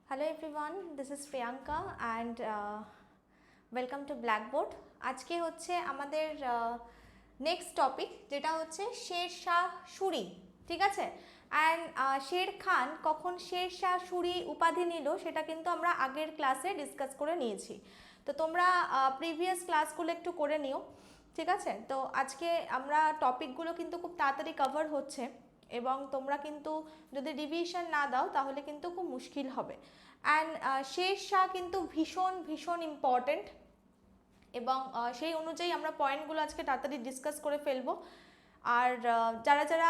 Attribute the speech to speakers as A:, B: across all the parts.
A: Hello everyone, this is Priyanka and welcome to Blackboard. আজকে হচ্ছে আমাদের নেক্সট টপিক যেটা হচ্ছে শের শাহ সুরি, ঠিক আছে। অ্যান্ড শের খান কখন শের শাহ সুরি উপাধি নিল সেটা কিন্তু আমরা আগের ক্লাসে ডিসকাস করে নিয়েছি। তো তোমরা প্রিভিয়াস ক্লাসগুলো একটু করে নিও, ঠিক আছে। তো আজকে আমরা টপিকগুলো কিন্তু খুব তাড়াতাড়ি কভার হচ্ছে এবং তোমরা কিন্তু যদি রিভিশন না দাও তাহলে কিন্তু খুব মুশকিল হবে। অ্যান্ড শের শাহ কিন্তু ভীষণ ভীষণ ইম্পর্টেন্ট এবং সেই অনুযায়ী আমরা পয়েন্টগুলো আজকে তাড়াতাড়ি ডিসকাস করে ফেলবো। আর যারা যারা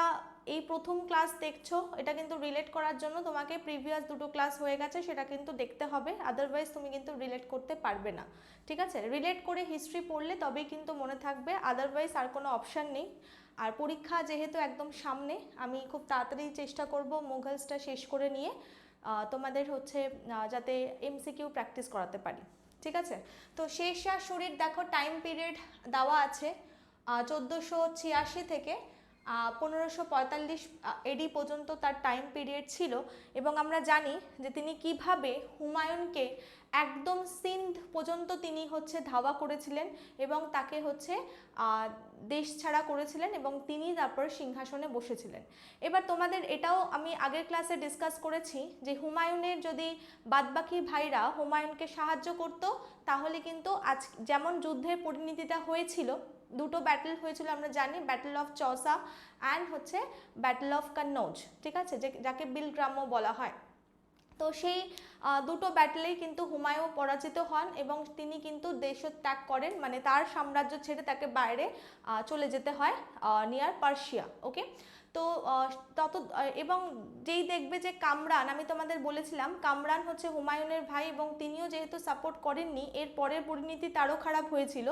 A: এই প্রথম ক্লাস দেখছো এটা কিন্তু রিলেট করার জন্য তোমাকে প্রিভিয়াস দুটো ক্লাস হয়ে গেছে সেটা কিন্তু দেখতে হবে, আদারওয়াইজ তুমি কিন্তু রিলেট করতে পারবে না, ঠিক আছে। রিলেট করে হিস্ট্রি পড়লে তবেই কিন্তু মনে থাকবে, আদারওয়াইজ আর কোনো অপশান নেই। আর পরীক্ষা যেহেতু একদম সামনে, আমি খুব তাড়াতাড়ি চেষ্টা করব মুঘলসটা শেষ করে নিয়ে তোমাদের হচ্ছে যাতে এমসিকিউ প্র্যাকটিস করাতে পারি, ঠিক আছে। তো শের শাহ সুরির দেখো টাইম পিরিয়ড দেওয়া আছে 1486 থেকে 1545 এডি পর্যন্ত তার টাইম পিরিয়ড ছিল। এবং আমরা জানি যে তিনি কিভাবে হুমায়ুনকে একদম সিন্ধ পর্যন্ত তিনি হচ্ছে ধাওয়া করেছিলেন এবং তাকে হচ্ছে দেশ ছাড়া করেছিলেন এবং তিনি তারপর সিংহাসনে বসেছিলেন। এবার তোমাদের এটাও আমি আগের ক্লাসে ডিসকাস করেছি যে হুমায়ুনের যদি বাদবাকি ভাইরা হুমায়ুনকে সাহায্য করত তাহলে কিন্তু আজ যেমন যুদ্ধের পরিণতিটা হয়েছিল, দুটো ব্যাটল হয়েছিল আমরা জানি, ব্যাটল অফ চৌসা অ্যান্ড হচ্ছে ব্যাটল অফ কন্নৌজ, ঠিক আছে, যাকে বিলগ্রামও বলা হয়। তো সেই দুটো ব্যাটলেই কিন্তু হুমায়ুন পরাজিত হন এবং তিনি কিন্তু দেশত্যাগ করেন, মানে তার সাম্রাজ্য ছেড়ে তাকে বাইরে চলে যেতে হয় নিয়ার পার্সিয়া, ওকে। তো এবং যেই দেখবে যে কামরান, আমি তোমাদের বলেছিলাম কামরান হচ্ছে হুমায়ুনের ভাই এবং তিনিও যেহেতু সাপোর্ট করেননি, এর পরের পরিণতি তারও খারাপ হয়েছিল।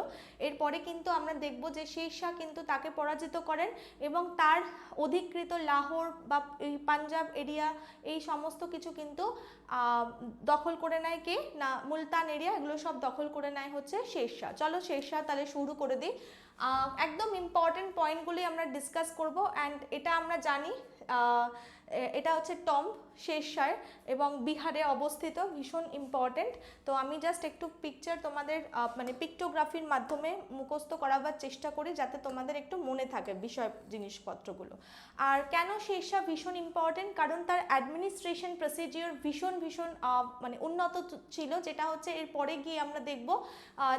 A: এরপরে কিন্তু আমরা দেখব যে শের শাহ কিন্তু তাকে পরাজিত করেন এবং তার অধিকৃত লাহোর বা এই পাঞ্জাব এরিয়া এই সমস্ত কিছু কিন্তু দখল করে নেয় কে না, মুলতান এরিয়া, এগুলো সব দখল করে নেয় হচ্ছে শের শাহ। চলো শের শাহ তাহলে শুরু করে দিই। একদম ইম্পর্টেন্ট পয়েন্টগুলি আমরা ডিসকাস করব। অ্যান্ড এটা আমরা জানি এটা হচ্ছে টম্ব শের শাহ এবং বিহারে অবস্থিত, ভীষণ ইম্পর্টেন্ট। তো আমি জাস্ট একটু পিকচার তোমাদের মানে পিক্টোগ্রাফির মাধ্যমে মুখস্থ করাবার চেষ্টা করি যাতে তোমাদের একটু মনে থাকে বিষয় জিনিসপত্রগুলো। আর কেন শের শাহ ভীষণ ইম্পর্টেন্ট, কারণ তার অ্যাডমিনিস্ট্রেশন প্রসিডিওর ভীষণ ভীষণ মানে উন্নত ছিল, যেটা হচ্ছে এর পরে গিয়ে আমরা দেখব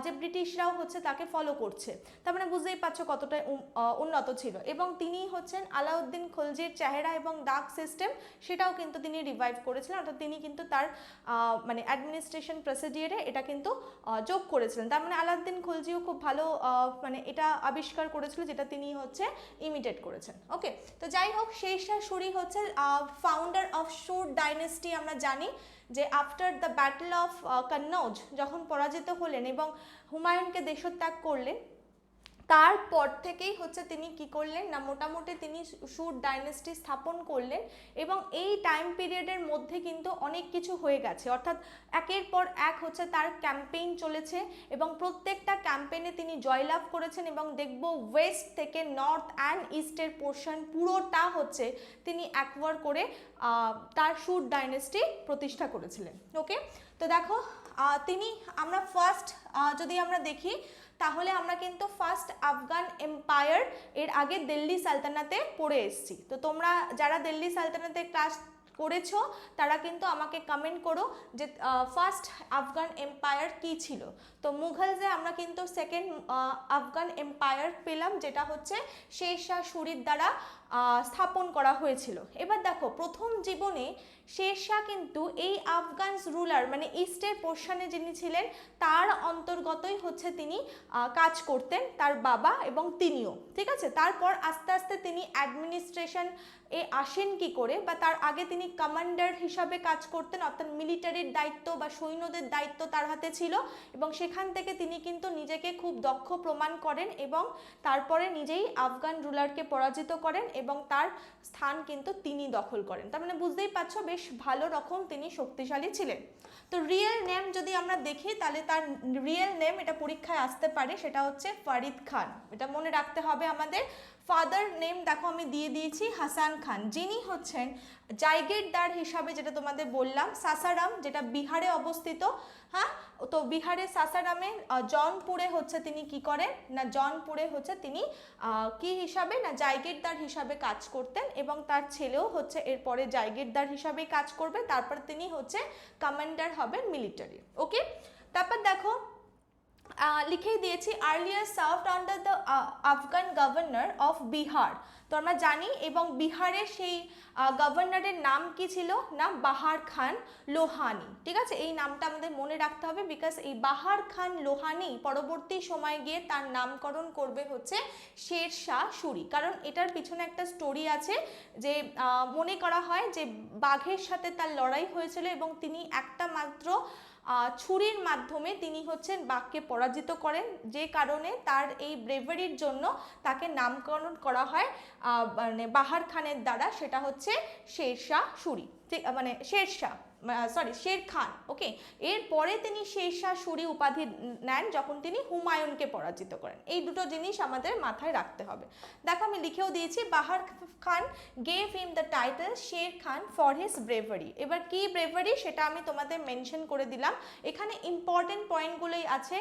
A: যে ব্রিটিশরাও হচ্ছে তাকে ফলো করছে। তার মানে বুঝতেই পারছো কতটা উন্নত ছিল। এবং তিনি হচ্ছেন আলাউদ্দিন খলজির চেহারা এবং দাগ সিস্টেম সেটাও কিন্তু তিনি রিভাইভ করেছিলেন, অর্থাৎ তিনি কিন্তু তার মানে অ্যাডমিনিস্ট্রেশন প্রসিডিওরে এটা কিন্তু যোগ করেছিলেন। তার মানে আলাউদ্দিন খলজিও খুব ভালো মানে এটা আবিষ্কার করেছিল যেটা তিনি হচ্ছে ইমিটেট করেছেন, ওকে। তো যাই হোক, শের শাহ সুরি হচ্ছে ফাউন্ডার অফ সুর ডাইনেস্টি। আমরা জানি যে after the battle of Kannauj যখন পরাজিত হলেন এবং হুমায়ুনকে দেশত্যাগ করলেন, তারপর থেকেই হচ্ছে তিনি কি করলেন না মোটামুটি তিনি সুর ডাইনেস্টি স্থাপন করলেন। এবং এই টাইম পিরিয়ডের মধ্যে কিন্তু অনেক কিছু হয়ে গেছে, অর্থাৎ একের পর এক হচ্ছে তার ক্যাম্পেইন চলেছে এবং প্রত্যেকটা ক্যাম্পেইনে তিনি জয়লাভ করেছেন। এবং দেখব ওয়েস্ট থেকে নর্থ অ্যান্ড ইস্টের পোর্শন পুরোটা হচ্ছে তিনি অ্যাকোয়ার করে তার সুর ডাইনেস্টি প্রতিষ্ঠা করেছিলেন, ওকে। তো দেখো তিনি আমরা ফার্স্ট যদি আমরা দেখি তাহলে আমরা কিন্তু ফার্স্ট আফগান এম্পায়ার, এর আগে দিল্লি সালতানাতে পড়ে এসেছি। তো তোমরা যারা দিল্লি সালতানাতে ক্লাস করেছো তারা কিন্তু আমাকে কমেন্ট করো যে ফার্স্ট আফগান এম্পায়ার কি ছিল। তো মুঘলসে আমরা কিন্তু সেকেন্ড আফগান এম্পায়ার পেলাম, যেটা হচ্ছে শের শাহ সুরির দ্বারা স্থাপন করা হয়েছিল। এবার দেখো প্রথম জীবনে শের শাহ কিন্তু এই আফগান রুলার মানে ইস্টের পোর্শনে যিনি ছিলেন তার অন্তর্গতই হচ্ছে তিনি কাজ করতেন, তার বাবা এবং তিনিও, ঠিক আছে। তারপর আস্তে আস্তে তিনি অ্যাডমিনিস্ট্রেশন এ আসেন কি করে, বা তার আগে তিনি কমান্ডার হিসাবে কাজ করতেন, অর্থাৎ মিলিটারির দায়িত্ব বা সৈন্যদের দায়িত্ব তার হাতে ছিল এবং সেখান থেকে তিনি কিন্তু নিজেকে খুব দক্ষ প্রমাণ করেন এবং তারপরে নিজেই আফগান রুলারকে পরাজিত করেন এবং তার স্থান কিন্তু তিনি দখল করেন। তার মানে বুঝতেই পারছো বেশ ভালো রকম তিনি শক্তিশালী ছিলেন। তো রিয়েল নেম যদি আমরা দেখি তাহলে তার রিয়েল নেম এটা পরীক্ষায় আসতে পারে, সেটা হচ্ছে ফরিদ খান। এটা মনে রাখতে হবে আমাদের, ফাদার নেম দেখো আমি দিয়ে দিয়েছি হাসান খান, যিনি হচ্ছেন জায়গিরদার হিসাবে, যেটা তোমাদের বললাম সাসারাম, যেটা বিহারে অবস্থিত। হ্যাঁ, তো বিহারের সাসারামে জৌনপুরে হচ্ছে তিনি কি করেন না, জৌনপুরে হচ্ছে তিনি কি হিসাবে না জায়গিরদার হিসাবে কাজ করতেন, এবং তার ছেলেও হচ্ছে এরপরে জায়গিরদার হিসাবেই কাজ করবে, তারপর তিনি হচ্ছে কমান্ডার হবেন মিলিটারি। ওকে, তারপর দেখো লিখেই দিয়েছি earlier served under the Afghan governor of Bihar. তো আমরা জানি, এবং বিহারের সেই গভর্নরের নাম কি ছিল না বাহার খান লোহানি। ঠিক আছে, এই নামটা আমাদের মনে রাখতে হবে, বিকজ এই বাহার খান লোহানি পরবর্তী সময়ে গিয়ে তার নামকরণ করবে হচ্ছে শের শাহ সুরি, কারণ এটার পিছনে একটা স্টোরি আছে যে মনে করা হয় যে বাঘের সাথে তার লড়াই হয়েছিল এবং তিনি একটা মাত্র ছুরির মাধ্যমে তিনি হচ্ছেন বাঘকে পরাজিত করেন, যে কারণে তার এই ব্রেভারির জন্য তাকে নামকরণ করা হয় মানে বাহার খানের দ্বারা, সেটা হচ্ছে শের শাহ সুরি, ঠিক মানে শের খান। ওকে, এরপরে তিনি শের শাহ সুরি উপাধি নেন যখন তিনি হুমায়ুনকে পরাজিত করেন। এই দুটো জিনিস আমাদের মাথায় রাখতে হবে। দেখো আমি লিখেও দিয়েছি Bahar Khan gave him the title Sher Khan for his bravery. এবার কি ব্রেভারি সেটা আমি তোমাদের মেনশন করে দিলাম, এখানে ইম্পর্টেন্ট পয়েন্টগুলোই আছে।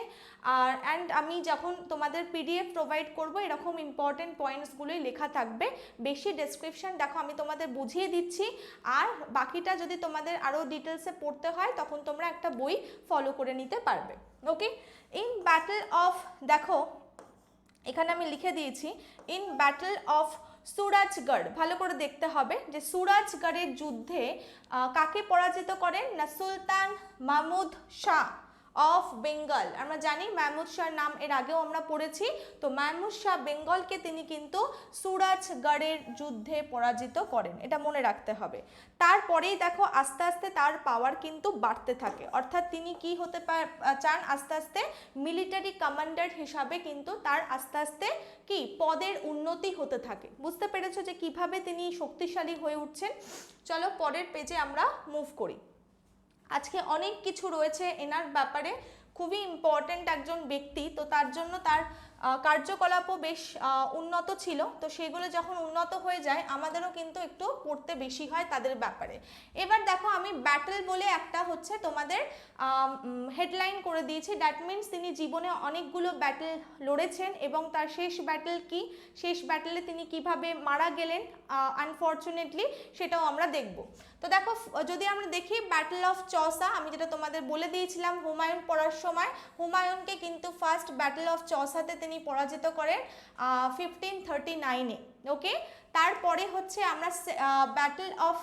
A: আর অ্যান্ড আমি যখন তোমাদের পিডিএফ প্রোভাইড করব এরকম ইম্পর্টেন্ট পয়েন্টসগুলোই লেখা থাকবে, বেশি ডেসক্রিপশন দেখো আমি তোমাদের বুঝিয়ে দিচ্ছি, আর বাকিটা যদি তোমাদের আরও ডিটেলসে পড়তে হয় তখন তোমরা একটা বই ফলো করে নিতে পারবে। ওকে, ইন ব্যাটল অফ, দেখো এখানে আমি লিখে দিয়েছি ইন ব্যাটল অফ সুরাজগড়, ভালো করে দেখতে হবে যে সুরাজগড়ের যুদ্ধে কাকে পরাজিত করেন না সুলতান মাহমুদ শাহ অফ বেঙ্গল। আমরা জানি মাহমুদ শাহর নাম এর আগেও আমরা পড়েছি, তো মাহমুদ শাহ বেঙ্গলকে তিনি কিন্তু সুরাজগড়ের যুদ্ধে পরাজিত করেন, এটা মনে রাখতে হবে। তারপরেই দেখো আস্তে আস্তে তার পাওয়ার কিন্তু বাড়তে থাকে, অর্থাৎ তিনি কি হতে চান আস্তে আস্তে মিলিটারি কমান্ডার হিসাবে কিন্তু তার আস্তে আস্তে কি পদের উন্নতি হতে থাকে। বুঝতে পেরেছো যে কিভাবে তিনি শক্তিশালী হয়ে উঠছেন। চলো পরের পেজে আমরা মুভ করি। আজকে অনেক কিছু রয়েছে এনার ব্যাপারে, খুবই ইম্পর্ট্যান্ট একজন ব্যক্তি, তো তার জন্য তার কার্যকলাপও বেশ উন্নত ছিল, তো সেগুলো যখন উন্নত হয়ে যায় আমাদেরও কিন্তু একটু পড়তে বেশি হয় তাদের ব্যাপারে। এবার দেখো আমি ব্যাটল বলে একটা হচ্ছে তোমাদের হেডলাইন করে দিয়েছি, দ্যাট মিনস তিনি জীবনে অনেকগুলো ব্যাটল লড়েছেন এবং তার শেষ ব্যাটল কি, শেষ ব্যাটলে তিনি কিভাবে মারা গেলেন আনফর্চুনেটলি, সেটাও আমরা দেখব। তো দেখো যদি আমরা দেখি ব্যাটল অফ চৌসা, আমি যেটা তোমাদের বলে দিয়েছিলাম হুমায়ুন পড়ার সময়, হুমায়ুনকে কিন্তু ফার্স্ট ব্যাটল অফ চৌসাতে তিনি পরাজিত করেন 1539-এ। ওকে, তারপরে হচ্ছে আমরা ব্যাটল অফ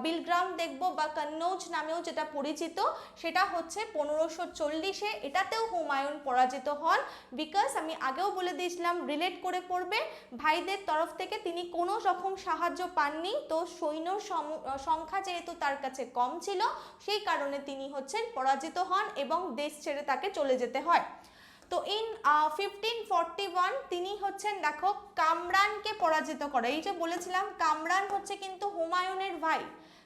A: বিলগ্রাম দেখব বা কন্নৌজ নামেও যেটা পরিচিত, সেটা হচ্ছে 1540-এ। এটাতেও হুমায়ুন পরাজিত হন, বিকজ আমি আগেও বলে দিয়েছিলাম রিলেট করে পড়বে, ভাইদের তরফ থেকে তিনি কোনো রকম সাহায্য পাননি, তো সৈন্যর সংখ্যা যেহেতু তার কাছে কম ছিল সেই কারণে তিনি হচ্ছেন পরাজিত হন এবং দেশ ছেড়ে তাকে চলে যেতে হয়। তো ইন 1541 তিনি হচ্ছেন দেখো কামরানকে পরাজিত করে। এই যে বলেছিলাম কামরান হচ্ছে কিন্তু হুমায়ুনের ভাই,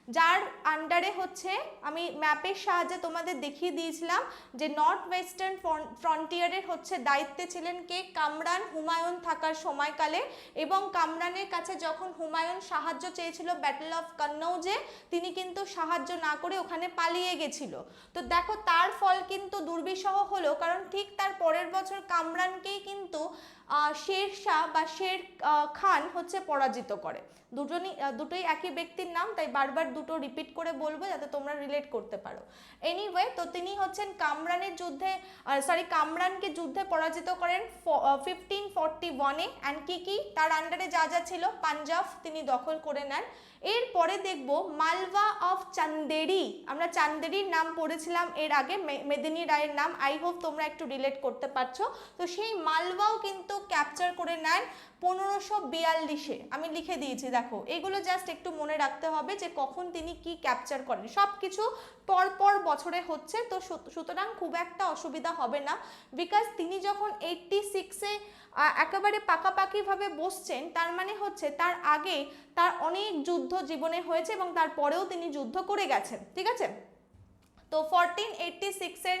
A: যার আন্ডারে হচ্ছে আমি ম্যাপের সাহায্যে তোমাদের দেখিয়ে দিয়েছিলাম যে নর্থ ওয়েস্টার্ন ফ্রন্টিয়ারের হচ্ছে দায়িত্বে ছিলেন কে, কামরান হুমায়ুন থাকার সময়কালে, এবং কামরানের কাছে যখন হুমায়ুন সাহায্য চেয়েছিল ব্যাটল অফ কন্নৌজে, তিনি কিন্তু সাহায্য না করে ওখানে পালিয়ে গেছিল। তো দেখো তার ফল কিন্তু দুর্বিষহ হলো, কারণ ঠিক তার পরের বছর কামরানকেই কিন্তু শের শাহ বা শের খান হচ্ছে পরাজিত করে। দুটোই একই ব্যক্তির নাম, তাই বারবার দুটো রিপিট করে বলবো যাতে তোমরা রিলেট করতে পারো। এনিওয়ে, তো তিনি হচ্ছেন কামরানকে যুদ্ধে পরাজিত করেন 1541-এ। অ্যান্ড কি তার আন্ডারে যা যা ছিল পাঞ্জাব তিনি দখল করে নেন। এরপরে দেখব মালওয়া অফ চান্দেরি, আমরা চান্দেরির নাম পড়েছিলাম এর আগে, মেদিনী রায়ের নাম, আই হোপ তোমরা একটু রিলেট করতে পারছো। তো সেই মালওয়াও কিন্তু ক্যাপচার করে নেন 1542-এ, আমি লিখে দিয়েছি দেখো, এগুলো জাস্ট একটু মনে রাখতে হবে যে কখন তিনি কি ক্যাপচার করেন, সব কিছু পরপর বছরে হচ্ছে, তো সুতরাং খুব একটা অসুবিধা হবে না, বিকজ তিনি যখন 86-এ একেবারে পাকাপাকিভাবে বসছেন, তার মানে হচ্ছে তার আগে তার অনেক যুদ্ধ জীবনে হয়েছে এবং তারপরেও তিনি যুদ্ধ করে গেছেন। ঠিক আছে, তো 1486-এর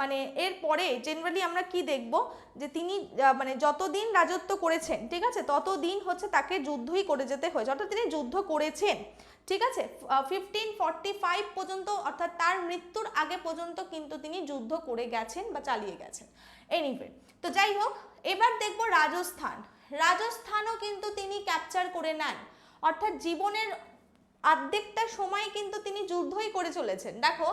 A: মানে এরপরে জেনারেলি আমরা কি দেখব যে তিনি মানে যতদিন রাজত্ব করেছেন, ঠিক আছে, ততদিন হচ্ছে তাকে যুদ্ধই করে যেতে হয়েছে, অর্থাৎ তিনি যুদ্ধ করেছেন, ঠিক আছে। 1545 পর্যন্ত, অর্থাৎ তার মৃত্যুর আগে পর্যন্ত কিন্তু তিনি যুদ্ধ করে গেছেন বা চালিয়ে গেছেন। এনিওয়ে, তো যাই হোক, এবার দেখব রাজস্থান। রাজস্থানও কিন্তু তিনি ক্যাপচার করে নেন, অর্থাৎ জীবনের অর্ধেকটা সময় কিন্তু তিনি যুদ্ধই করে চলেছেন। দেখো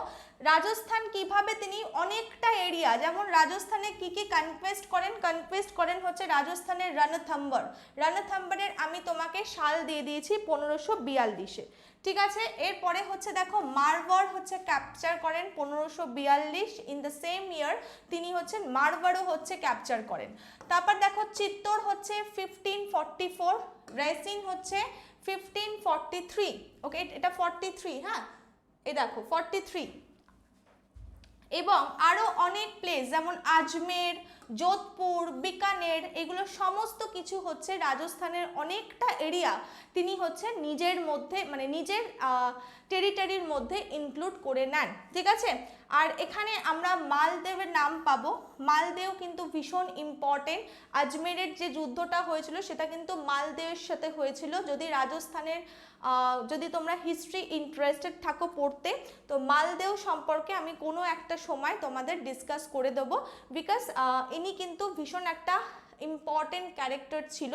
A: রাজস্থান কিভাবে তিনি অনেকটা এরিয়া, যেমন রাজস্থানে কি কি কনকোয়েস্ট করেন হচ্ছে রাজস্থানের রণথম্বর। রণথম্বরের আমি তোমাকে সাল দিয়ে দিয়েছি 1542-এ, ঠিক আছে। এরপরে হচ্ছে দেখো মারওয়াড় হচ্ছে ক্যাপচার করেন 1542, ইন দ্য সেম ইয়ার তিনি হচ্ছেন মারওয়াড়ও হচ্ছে ক্যাপচার করেন। তারপর দেখো চিত্তোর হচ্ছে 1544, রাইসিন হচ্ছে 1543, ওকে, এটা 43, হ্যাঁ, এই দেখো 43। এবং আরও অনেক প্লেস যেমন আজমের, যোধপুর, বিকানের, এগুলো সমস্ত কিছু হচ্ছে রাজস্থানের অনেকটা এরিয়া তিনি হচ্ছে নিজের মধ্যে, মানে নিজের টেরিটরির মধ্যে ইনক্লুড করে নেন, ঠিক আছে। আর এখানে আমরা মালদেবের নাম পাবো। মালদেও কিন্তু ভীষণ ইম্পর্টেন্ট। আজমেরের যে যুদ্ধটা হয়েছিল সেটা কিন্তু মালদেবের সাথে হয়েছিল। যদি রাজস্থানের যদি তোমরা হিস্ট্রি ইন্টারেস্টেড থাকো পড়তে, তো মালদেও সম্পর্কে আমি কোনো একটা সময় তোমাদের ডিসকাস করে দেবো, বিকজ ইনি কিন্তু ভীষণ একটা ইম্পর্টেন্ট ক্যারেক্টার ছিল।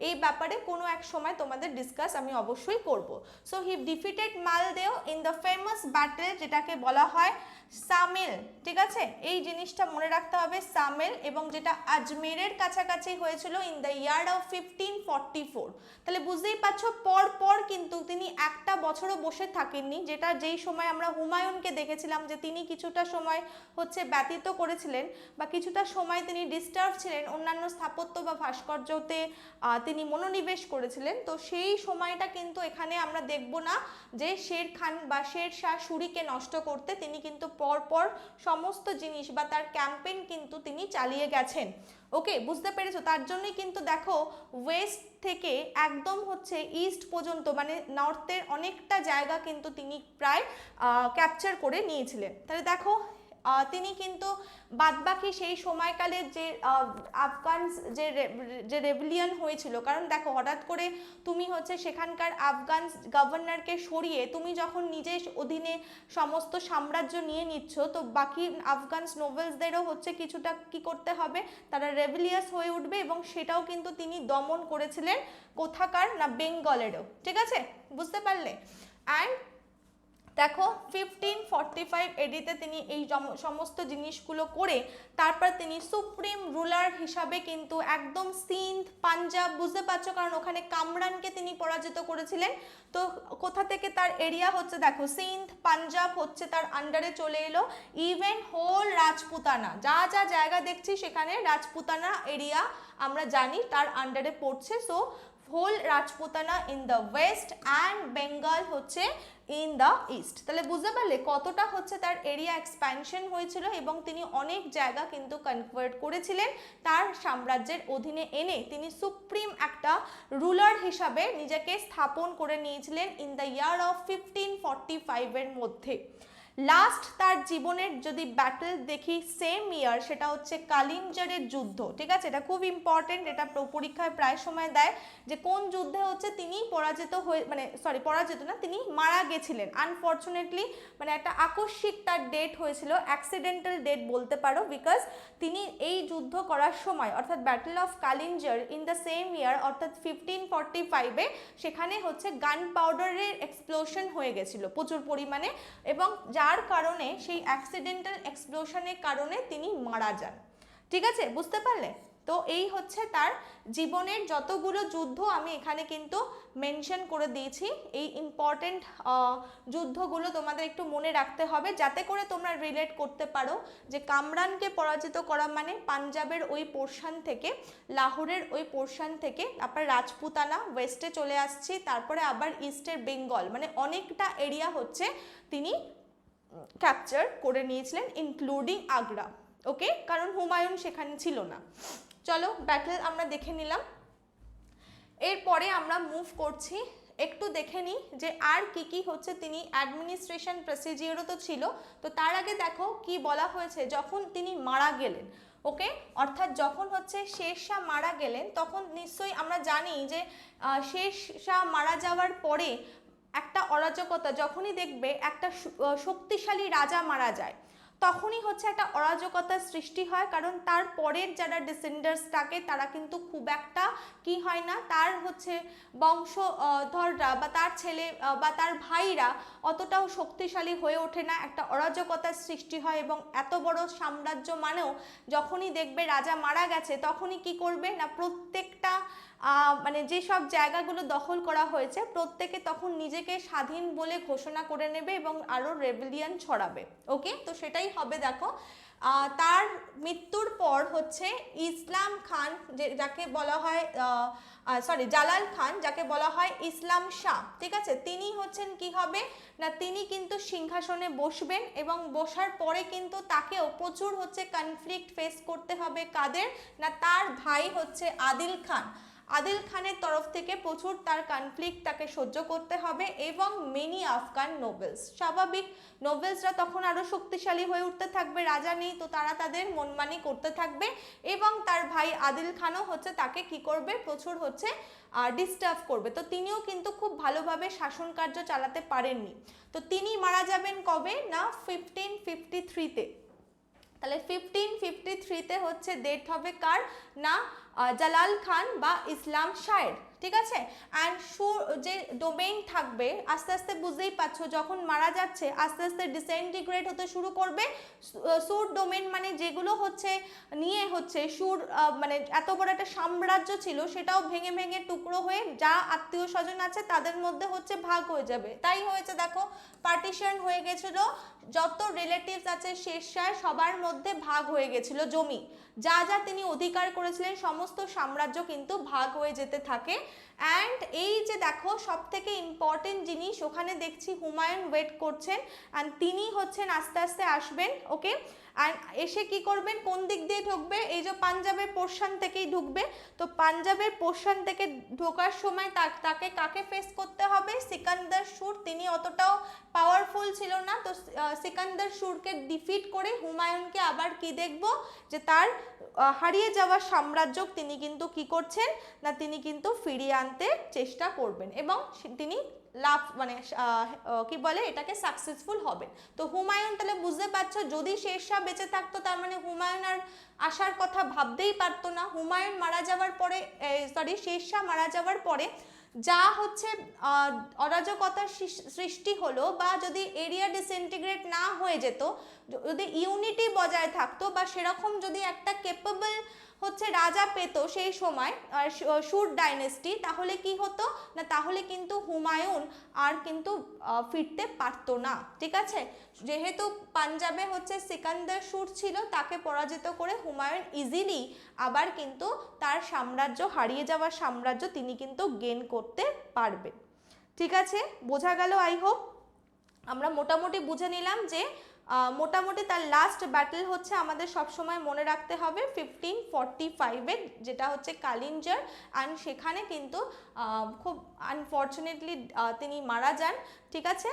A: এই ব্যাপারে কোনো এক সময় তোমাদের ডিসকাস আমি অবশ্যই করব। So he defeated Maldeo in the famous battle, যেটাকে বলা হয় সামেল, ঠিক আছে, এই জিনিসটা মনে রাখতে হবে, সামেল, এবং যেটা আজমেরের কাছাকাছি হয়েছিল ইন দ্য ইয়ার অফ 1544। তাহলে বুঝতেই পারছো পর পর কিন্তু তিনি একটা বছরও বসে থাকেননি, যেটা যেই সময় আমরা হুমায়ুনকে দেখেছিলাম যে তিনি কিছুটা সময় হচ্ছে ব্যতীত করেছিলেন বা কিছুটা সময় তিনি ডিস্টার্ব ছিলেন, অন্যান্য স্থাপত্য বা ভাস্কর্যতে তিনি মনোনিবেশ করেছিলেন। তো সেই সময়টা কিন্তু এখানে আমরা দেখব না যে শের খান বা শের শাহ সুরিকে নষ্ট করতে তিনি কিন্তু পরপর সমস্ত জিনিস বা তার ক্যাম্পেইন কিন্তু তিনি চালিয়ে গেছেন। ওকে, বুঝতে পেরেছো? তার জন্যই কিন্তু দেখো ওয়েস্ট থেকে একদম হচ্ছে ইস্ট পর্যন্ত, মানে নর্থের অনেকটা জায়গা কিন্তু তিনি প্রায় ক্যাপচার করে নিয়েছিলেন। তাহলে দেখো তিনি কিন্তু বাদবাকি সেই সময়কালে যে আফগান যে রেভিলিয়ন হয়েছিল, কারণ দেখো হঠাৎ করে তুমি হচ্ছে সেখানকার আফগান গভর্নরকে সরিয়ে তুমি যখন নিজের অধীনে সমস্ত সাম্রাজ্য নিয়ে নিচ্ছ, তো বাকি আফগান নোবেলসদেরও হচ্ছে কিছুটা কি করতে হবে, তারা রেভিলিয়াস হয়ে উঠবে, এবং সেটাও কিন্তু তিনি দমন করেছিলেন কোথাকার না, বেঙ্গলেরও, ঠিক আছে, বুঝতে পারলে। অ্যান্ড দেখো 1545 এডিতে তিনি এই সমস্ত জিনিসগুলো করে তারপর তিনি সুপ্রিম রুলার হিসাবে কিন্তু একদম সিন্ধ, পাঞ্জাব, বুঝতে পারছো, কারণ ওখানে কামরানকে তিনি পরাজিত করেছিলেন। তো কোথা থেকে তার এরিয়া হচ্ছে দেখো সিন্ধ, পাঞ্জাব হচ্ছে তার আন্ডারে চলে এলো। ইভেন হোল রাজপুতানা, যা যা জায়গা দেখছি সেখানে রাজপুতানা এরিয়া আমরা জানি তার আন্ডারে পড়ছে। So whole Rajputana in the west and Bengal হচ্ছে ইন দ্য ইস্ট। তাহলে বুঝতে পারলে কতটা হচ্ছে তার এরিয়া এক্সপ্যানশন হয়েছিল, এবং তিনি অনেক জায়গা কিন্তু কনভার্ট করেছিলেন তার সাম্রাজ্যের অধীনে এনে তিনি সুপ্রিম একটা রুলার হিসাবে নিজেকে স্থাপন করে নিয়েছিলেন ইন দ্য ইয়ার অফ 1545 এর মধ্যে। লাস্ট তার জীবনের যদি ব্যাটল দেখি সেম ইয়ার, সেটা হচ্ছে কালিঞ্জারের যুদ্ধ, ঠিক আছে, এটা খুব ইম্পর্টেন্ট, এটা পরীক্ষায় প্রায় সময় দেয় যে কোন যুদ্ধে হচ্ছে তিনি পরাজিত হয়ে, মানে সরি পরাজিত না, তিনি মারা গেছিলেন আনফর্চুনেটলি, মানে একটা আকস্মিক তার ডেট হয়েছিল, অ্যাক্সিডেন্টাল ডেট বলতে পারো, বিকজ তিনি এই যুদ্ধ করার সময় অর্থাৎ battle of Kalinjar in the same year অর্থাৎ 1545-এ সেখানে হচ্ছে গান পাউডারের এক্সপ্লোশন হয়ে গেছিল প্রচুর পরিমাণে, এবং যার কারণে সেই অ্যাক্সিডেন্টাল এক্সপ্লোশনের কারণে তিনি মারা যান, ঠিক আছে, বুঝতে পারলে। তো এই হচ্ছে তার জীবনের যতগুলো যুদ্ধ আমি এখানে কিন্তু মেনশন করে দিয়েছি। এই ইম্পর্টেন্ট যুদ্ধগুলো তোমাদের একটু মনে রাখতে হবে, যাতে করে তোমরা রিলেট করতে পারো যে কামরানকে পরাজিত করা মানে পাঞ্জাবের ওই পোর্শন থেকে, লাহোরের ওই পোর্শন থেকে, তারপর রাজপুতানা ওয়েস্টে চলে আসছি, তারপরে আবার ইস্টের বেঙ্গল, মানে অনেকটা এরিয়া হচ্ছে তিনি ক্যাপচার করে নিয়েছিলেন ইনক্লুডিং আগ্রা। ওকে, কারণ হুমায়ুন সেখানে ছিল না। চলো ব্যাটল আমরা দেখে নিলাম। এরপরে আমরা মুভ করছি একটু দেখে নিই যে আর কি হচ্ছে তিনি অ্যাডমিনিস্ট্রেশন প্রসিজিওরও তো ছিল। তো তার আগে দেখো কি বলা হয়েছে যখন তিনি মারা গেলেন, ওকে, অর্থাৎ যখন হচ্ছে শেরশাহ মারা গেলেন তখন নিশ্চয়ই আমরা জানি যে শেরশাহ মারা যাওয়ার পরে একটা অরাজকতা, যখনই দেখবে একটা শক্তিশালী রাজা মারা যায় তখনই হচ্ছে একটা অরাজকতার সৃষ্টি হয়, কারণ তার পরের যারা ডিসেন্ডার্স থাকে তারা কিন্তু খুব একটা কি হয় না, তার হচ্ছে বংশধররা বা তার ছেলে বা তার ভাইরা অতটাও শক্তিশালী হয়ে ওঠে না, একটা অরাজকতার সৃষ্টি হয়। এবং এত বড় সাম্রাজ্য মানেও যখনই দেখবে রাজা মারা গেছে তখনই কি করবে না, প্রত্যেকটা মানে যেসব জায়গাগুলো দখল করা হয়েছে প্রত্যেকে তখন নিজেকে স্বাধীন বলে ঘোষণা করে নেবে এবং আরও রেবেলিয়ন ছড়াবে। ওকে, তো সেটাই হবে। দেখো তার মৃত্যুর পর হচ্ছে ইসলাম খান, যাকে বলা হয় জালাল খান, যাকে বলা হয় ইসলাম শাহ, ঠিক আছে, তিনি হচ্ছেন কি হবে না, তিনি কিন্তু সিংহাসনে বসবেন এবং বসার পরে কিন্তু তাকেও প্রচুর হচ্ছে কনফ্লিক্ট ফেস করতে হবে। কাদের না, তার ভাই হচ্ছে আদিল খান, আদিল খানের তরফ থেকে প্রচুর তার কনফ্লিক্ট তাকে সহ্য করতে হবে এবং মেনি আফগান নোবেলস, স্বাভাবিক নোবেলসরা তখন আরও শক্তিশালী হয়ে উঠতে থাকবে, রাজা নেই তো তারা তাদের মনমানি করতে থাকবে এবং তার ভাই আদিল খানও হচ্ছে তাকে কি করবে, প্রচুর হচ্ছে ডিস্টার্ব করবে। তো তিনিও কিন্তু খুব ভালোভাবে শাসন কার্য চালাতে পারেননি। তো তিনি মারা যাবেন কবে না 1553-তে। তাহলে 1553-তে হচ্ছে ডেট হবে কার না জালাল খান বা ইসলাম শাহের, ঠিক আছে। অ্যান্ড সুর যে ডোমেইন থাকবে আস্তে আস্তে বুঝতেই পারছো যখন মারা যাচ্ছে আস্তে আস্তে ডিসইন্টিগ্রেট হতে শুরু করবে। সুর ডোমেইন মানে যেগুলো হচ্ছে নিয়ে হচ্ছে সুর মানে এত বড় একটা সাম্রাজ্য ছিল সেটাও ভেঙে ভেঙে টুকরো হয়ে যা আত্মীয় স্বজন আছে তাদের মধ্যে হচ্ছে ভাগ হয়ে যাবে। তাই হয়েছে দেখো, পার্টিশন হয়ে গেছিল, যত রিলেটিভস আছে শেরশাহ সবার মধ্যে ভাগ হয়ে গেছিল জমি, যা যা তিনি অধিকার করেছিলেন সমস্ত সাম্রাজ্য কিন্তু ভাগ হয়ে যেতে থাকে। অ্যান্ড এই যে দেখো সব থেকে ইম্পর্টেন্ট জিনিস, ওখানে দেখছি হুমায়ুন ওয়েট করছেন অ্যান্ড তিনি হচ্ছেন আস্তে আস্তে আসবেন। ওকে, অ্যান্ড এসে কি করবেন, কোন দিক দিয়ে ঢুকবে, এই যে পাঞ্জাবের পোর্শন থেকেই ঢুকবে। তো পাঞ্জাবের পোর্শন থেকে ঢোকার সময় তাকে কাকে ফেস করতে হবে, সিকান্দার সুর, তিনি অতটাও পাওয়ারফুল ছিল না। তো সিকান্দার সুরকে ডিফিট করে হুমায়ুনকে আবার কি দেখব, যে তার হারিয়ে যাওয়া সাম্রাজ্য তিনি কিন্তু কি করছেন না, তিনি কিন্তু ফিরিয়ে আনতে চেষ্টা করবেন এবং তিনি লাভ মানে কি বলে এটাকে সাকসেসফুল হবেন। তো হুমায়ুন, তাহলে বুঝতে পারছো যদি শেরশাহ বেঁচে থাকতো তার মানে হুমায়ুন আর আসার কথা ভাবতেই পারতো না। হুমায়ুন মারা যাওয়ার পরে শেরশাহ মারা যাওয়ার পরে যা হচ্ছে অরাজকতার সৃষ্টি হলো, বা যদি এরিয়া ডিসইন্টিগ্রেট না হয়ে যেত, যদি ইউনিটি বজায় থাকতো বা সেরকম যদি একটা ক্যাপেবল হচ্ছে রাজা পেত সেই সময় সুর ডাইনেস্টি, তাহলে কি হতো না, তাহলে কিন্তু হুমায়ুন আর কিন্তু ফিরতে পারতো না, ঠিক আছে। যেহেতু পাঞ্জাবে হচ্ছে সিকান্দার সুর ছিল, তাকে পরাজিত করে হুমায়ুন ইজিলি আবার কিন্তু তার সাম্রাজ্য, হারিয়ে যাওয়া সাম্রাজ্য তিনি কিন্তু গেইন করতে পারবেন। ঠিক আছে, বোঝা গেল? আই হোপ আমরা মোটামুটি বুঝে নিলাম যে মোটামুটি তার লাস্ট ব্যাটল হচ্ছে আমাদের সবসময় মনে রাখতে হবে 1545-এর, যেটা হচ্ছে কালিঞ্জার। অ্যান্ড সেখানে কিন্তু খুব আনফর্চুনেটলি তিনি মারা যান, ঠিক আছে,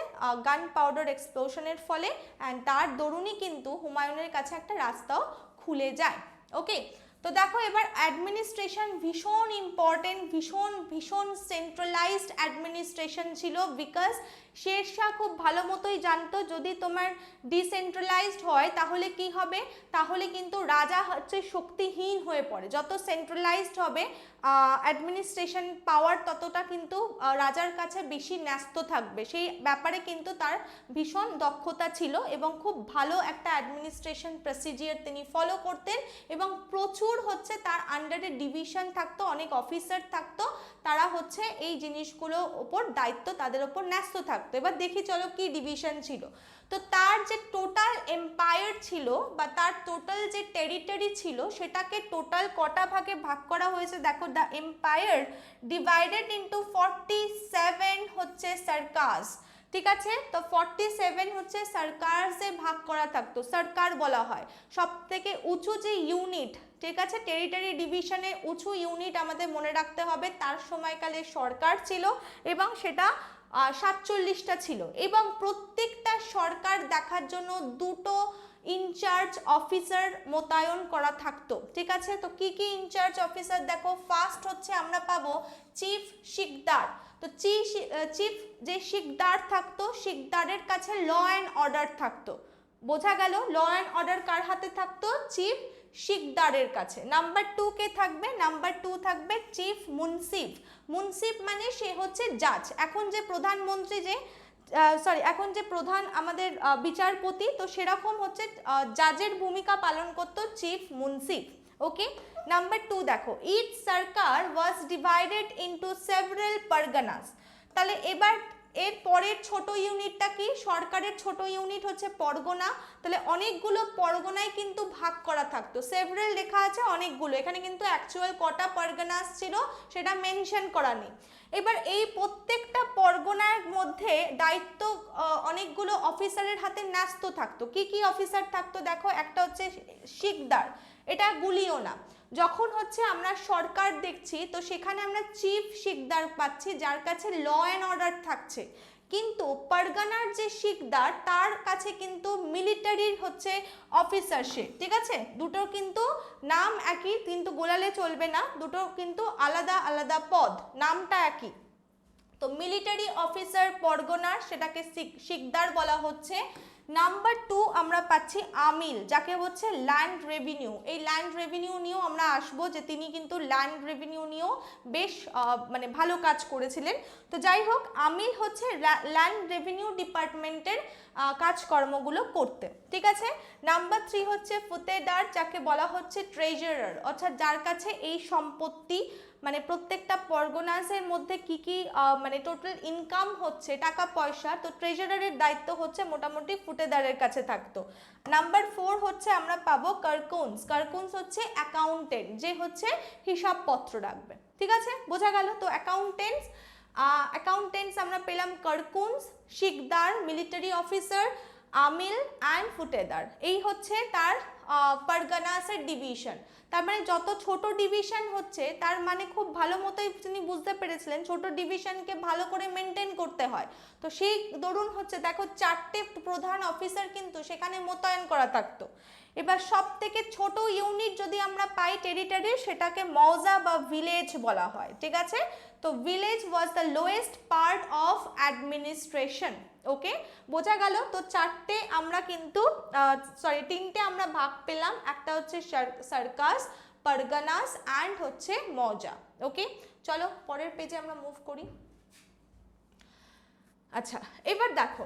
A: গান পাউডার এক্সপ্লোশনের ফলে। অ্যান্ড তার দরুনই কিন্তু হুমায়ুনের কাছে একটা রাস্তাও খুলে যায়। ওকে, তো দেখো এবার অ্যাডমিনিস্ট্রেশন ভীষণ ইম্পর্টেন্ট, ভীষণ ভীষণ সেন্ট্রালাইজড অ্যাডমিনিস্ট্রেশন ছিল, বিকজ শেরশাহ খুব ভালো মতোই জানতো যদি তোমার ডিসেন্ট্রালাইজড হয় তাহলে কি হবে, তাহলে কিন্তু রাজা হচ্ছে শক্তিহীন হয়ে পড়ে। যত সেন্ট্রালাইজড হবে অ্যাডমিনিস্ট্রেশন পাওয়ার ততটা কিন্তু রাজার কাছে বেশি ন্যস্ত থাকবে, সেই ব্যাপারে কিন্তু তার ভীষণ দক্ষতা ছিল এবং খুব ভালো একটা অ্যাডমিনিস্ট্রেশন প্রসিজিওর তিনি ফলো করতেন এবং প্রচুর হচ্ছে তার আন্ডারে ডিভিশন থাকতো, অনেক অফিসার থাকতো, তারা হচ্ছে এই জিনিসগুলো ওপর দায়িত্ব তাদের ওপর ন্যস্ত থাকতো। এবার দেখি চলো কি ডিভিশন ছিল। তো তার যে টোটাল এম্পায়ার ছিল বা তার টোটাল যে টেরিটরি ছিল সেটাকে টোটাল কটা ভাগে ভাগ করা হয়েছে দেখো, দ্য এম্পায়ার ডিভাইডেড ইন্টু 47 হচ্ছে সার্কাস, ঠিক আছে। তো 47 হচ্ছে সরকারসে ভাগ করা থাকতো, সরকার বলা হয় সব থেকে উঁচু যে ইউনিট, ঠিক আছে, টেরিটরি ডিভিশনে উঁচু ইউনিট আমাদের মনে রাখতে হবে, তার সময়কালে সরকার ছিল এবং সেটা 47টা ছিল, এবং প্রত্যেকটা সরকার দেখার জন্য দুটো ইনচার্জ অফিসার মোতায়েন করা থাকতো। ঠিক আছে, তো কি কি ইনচার্জ অফিসার দেখো, ফার্স্ট হচ্ছে আমরা পাবো চিফ শিকদার। তো চিফ যে শিকদার থাকতো, শিকদারের কাছে ল অ্যান্ড অর্ডার থাকতো। বোঝা গেল, ল অ্যান্ড অর্ডার কার হাতে থাকতো? চিফ শিকদারের কাছে। নাম্বার 2 কে থাকবে? নাম্বার 2 থাকবে চিফ মুন্সিফ। মুন্সিফ মানে সে হচ্ছে জাজ। এখন যে প্রধানমন্ত্রী যে এখন যে প্রধান আমাদের বিচারপতি, তো সেরকম হচ্ছে জাজের ভূমিকা পালন করতো চিফ মুন্সিফ। ওকে, নাম্বার 2 দেখো, each sarkar was divided into several parganas. তাহলে এবার এর পরের ছোট ইউনিটটা কি? সরকারের ছোট ইউনিট হচ্ছে পরগনা। তাহলে অনেকগুলো পরগনায় কিন্তু ভাগ করা থাকতো। সেভারাল লেখা আছে অনেকগুলো, এখানে কিন্তু অ্যাকচুয়াল কটা পরগনাস ছিল সেটা মেনশন করা নেই। এবার এই প্রত্যেকটা পরগনার মধ্যে দায়িত্ব অনেকগুলো অফিসারের হাতে ন্যস্ত থাকতো। কি কি অফিসার থাকতো দেখো, একটা হচ্ছে শিকদার, এটা গুলিও না। যখন হচ্ছে আমরা সরকার দেখছি, তো সেখানে আমরা চিফ শিকদার পাচ্ছি যার কাছে ল অ্যান্ড অর্ডার থাকছে, কিন্তু পরগনার যে শিকদার তার কাছে কিন্তু মিলিটারির হচ্ছে অফিসার সে। ঠিক আছে, দুটো কিন্তু নাম একই, কিন্তু গোলালে চলবে না, দুটো কিন্তু আলাদা আলাদা পদ, নামটা একই। তো মিলিটারি অফিসার পরগনার, সেটাকে শিকদার বলা হচ্ছে। নাম্বার 2 আমরা পাচ্ছি আমিল, যাকে হচ্ছে ল্যান্ড রেভিনিউ। এই ল্যান্ড রেভিনিউ নিয়েও আমরা আসবো, যে তিনি কিন্তু ল্যান্ড রেভিনিউ নিয়েও বেশ মানে ভালো কাজ করেছিলেন। তো যাই হোক, আমিল হচ্ছে ল্যান্ড রেভিনিউ ডিপার্টমেন্টের কাজকর্মগুলো করতে। ঠিক আছে, নাম্বার 3 হচ্ছে ফুতেদার, যাকে বলা হচ্ছে ট্রেজারার, অর্থাৎ যার কাছে এই সম্পত্তি মানে প্রত্যেকটা পরগনাসের মধ্যে কি কি মানে টোটাল ইনকাম হচ্ছে টাকা পয়সা, তো ট্রেজারারের দায়িত্ব হচ্ছে মোটামুটি ফুটেদারের কাছে থাকতো। নাম্বার 4 হচ্ছে আমরা পাবো কারকুনস। কারকুনস হচ্ছে অ্যাকাউন্টেন্ট, যে হচ্ছে হিসাবপত্র রাখবে। ঠিক আছে, বোঝা গেল। তো অ্যাকাউন্টেন্টস আমরা পেলাম কারকুনস, Sikdar, military officer, Amil and ফুটেদার। এই হচ্ছে তার পরগনাসের ডিভিশন। তার মানে যত ছোট ডিভিশন হচ্ছে, তার মানে খুব ভালো মতোই তিনি বুঝতে পেরেছিলেন ছোট ডিভিশনকে ভালো করে মেনটেন করতে হয়। তো সেই দরুন হচ্ছে দেখো 4টে প্রধান অফিসার কিন্তু সেখানে মোতায়েন করা থাকতো। এবার সব থেকে ছোট ইউনিট যদি আমরা পাই টেরিটরি, সেটাকে মৌজা বা ভিলেজ বলা হয়। ঠিক আছে, তো village was the lowest part of administration. Okay, বোঝা গেল। তো 4টে আমরা কিন্তু 3টে আমরা ভাগ পেলাম, একটা হচ্ছে সার্কাস, পরগনাস অ্যান্ড হচ্ছে মৌজা। ওকে, চলো পরের পেজে আমরা মুভ করি। আচ্ছা, এবার দেখো,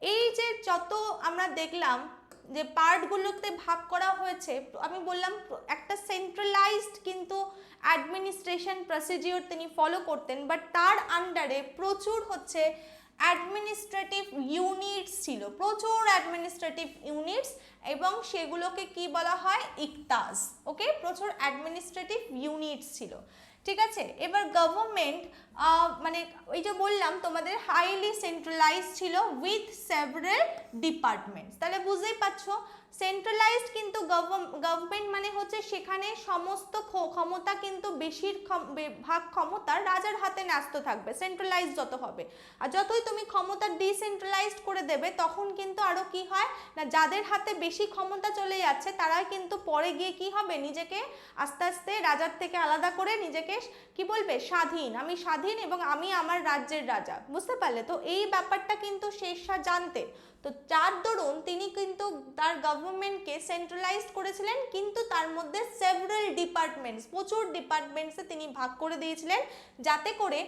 A: এই যে যত আমরা দেখলাম যে পার্টগুলোতে ভাগ করা হয়েছে, আমি বললাম একটা সেন্ট্রালাইজড কিন্তু অ্যাডমিনিস্ট্রেশন প্রসিডিওর তিনি ফলো করতেন, বাট তার আন্ডারে প্রচুর হচ্ছে অ্যাডমিনিস্ট্রেটিভ ইউনিটস ছিল, প্রচুর অ্যাডমিনিস্ট্রেটিভ ইউনিটস, এবং সেগুলোকে কি বলা হয়? ইকতাজ। ওকে, প্রচুর অ্যাডমিনিস্ট্রেটিভ ইউনিটস ছিল। ঠিক আছে, এবার গভর্নমেন্ট মানে ওই যে বললাম তোমাদের হাইলি সেন্ট্রালাইজ ছিল উইথ সেভারাল ডিপার্টমেন্টস। তাহলে বুঝতেই পারছো, সেন্ট্রালাইজড কিন্তু গভর্নমেন্ট মানে হচ্ছে সেখানে সমস্ত ক্ষমতা কিন্তু বেশিরভাগ ক্ষমতা রাজার হাতে ন্যস্ত থাকবে, সেন্ট্রালাইজড যত হবে। আর যতই তুমি ক্ষমতা ডিসেন্ট্রালাইজড করে দেবে, তখন কিন্তু আরো কি হয় না, যাদের হাতে বেশি ক্ষমতা চলে যাচ্ছে তারাই কিন্তু পরে গিয়ে কি হবে, নিজেকে আস্তে আস্তে রাজার থেকে আলাদা করে নিজেকে কি বলবে, স্বাধীন, আমি স্বাধীন এবং আমি আমার রাজ্যের রাজা। বুঝতে পারলে? তো এই ব্যাপারটা কিন্তু শেরশাহ জানতেন। তো যার দরুন তিনি কিন্তু তার গভর্নমেন্টকে সেন্ট্রালাইজড করেছিলেন, কিন্তু তার মধ্যে সেভারাল ডিপার্টমেন্টস, প্রচুর ডিপার্টমেন্টসে তিনি ভাগ করে দিয়েছিলেন, যাতে করে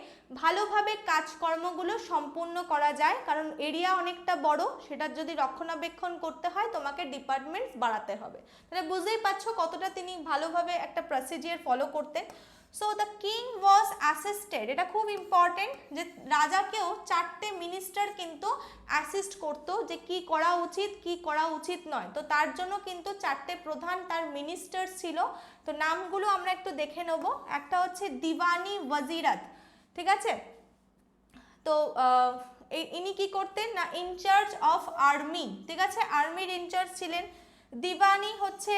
A: ভালোভাবে কাজকর্মগুলো সম্পূর্ণ করা যায়। কারণ এরিয়া অনেকটা বড়, সেটার যদি রক্ষণাবেক্ষণ করতে হয় তোমাকে ডিপার্টমেন্টস বাড়াতে হবে। তাহলে বুঝতেই পারছো কতটা তিনি ভালোভাবে একটা প্রসিজিয়ার ফলো করতেন। So the king was assisted, এটা খুব ইম্পর্টেন্ট, যে রাজাকেও 4টে মিনিস্টার কিন্তু অ্যাসিস্ট করতো যে কি করা উচিত কি করা উচিত নয়। তো তার জন্য কিন্তু 4টে প্রধান তার মিনিস্টার ছিল। তো নামগুলো আমরা একটু দেখে নেব। একটা হচ্ছে দিওয়ানি ওয়াজিরাত। ঠিক আছে, তো ইনি কি করতেন না, ইনচার্জ অফ আর্মি। ঠিক আছে, আর্মির ইনচার্জ ছিলেন। দিবানি হচ্ছে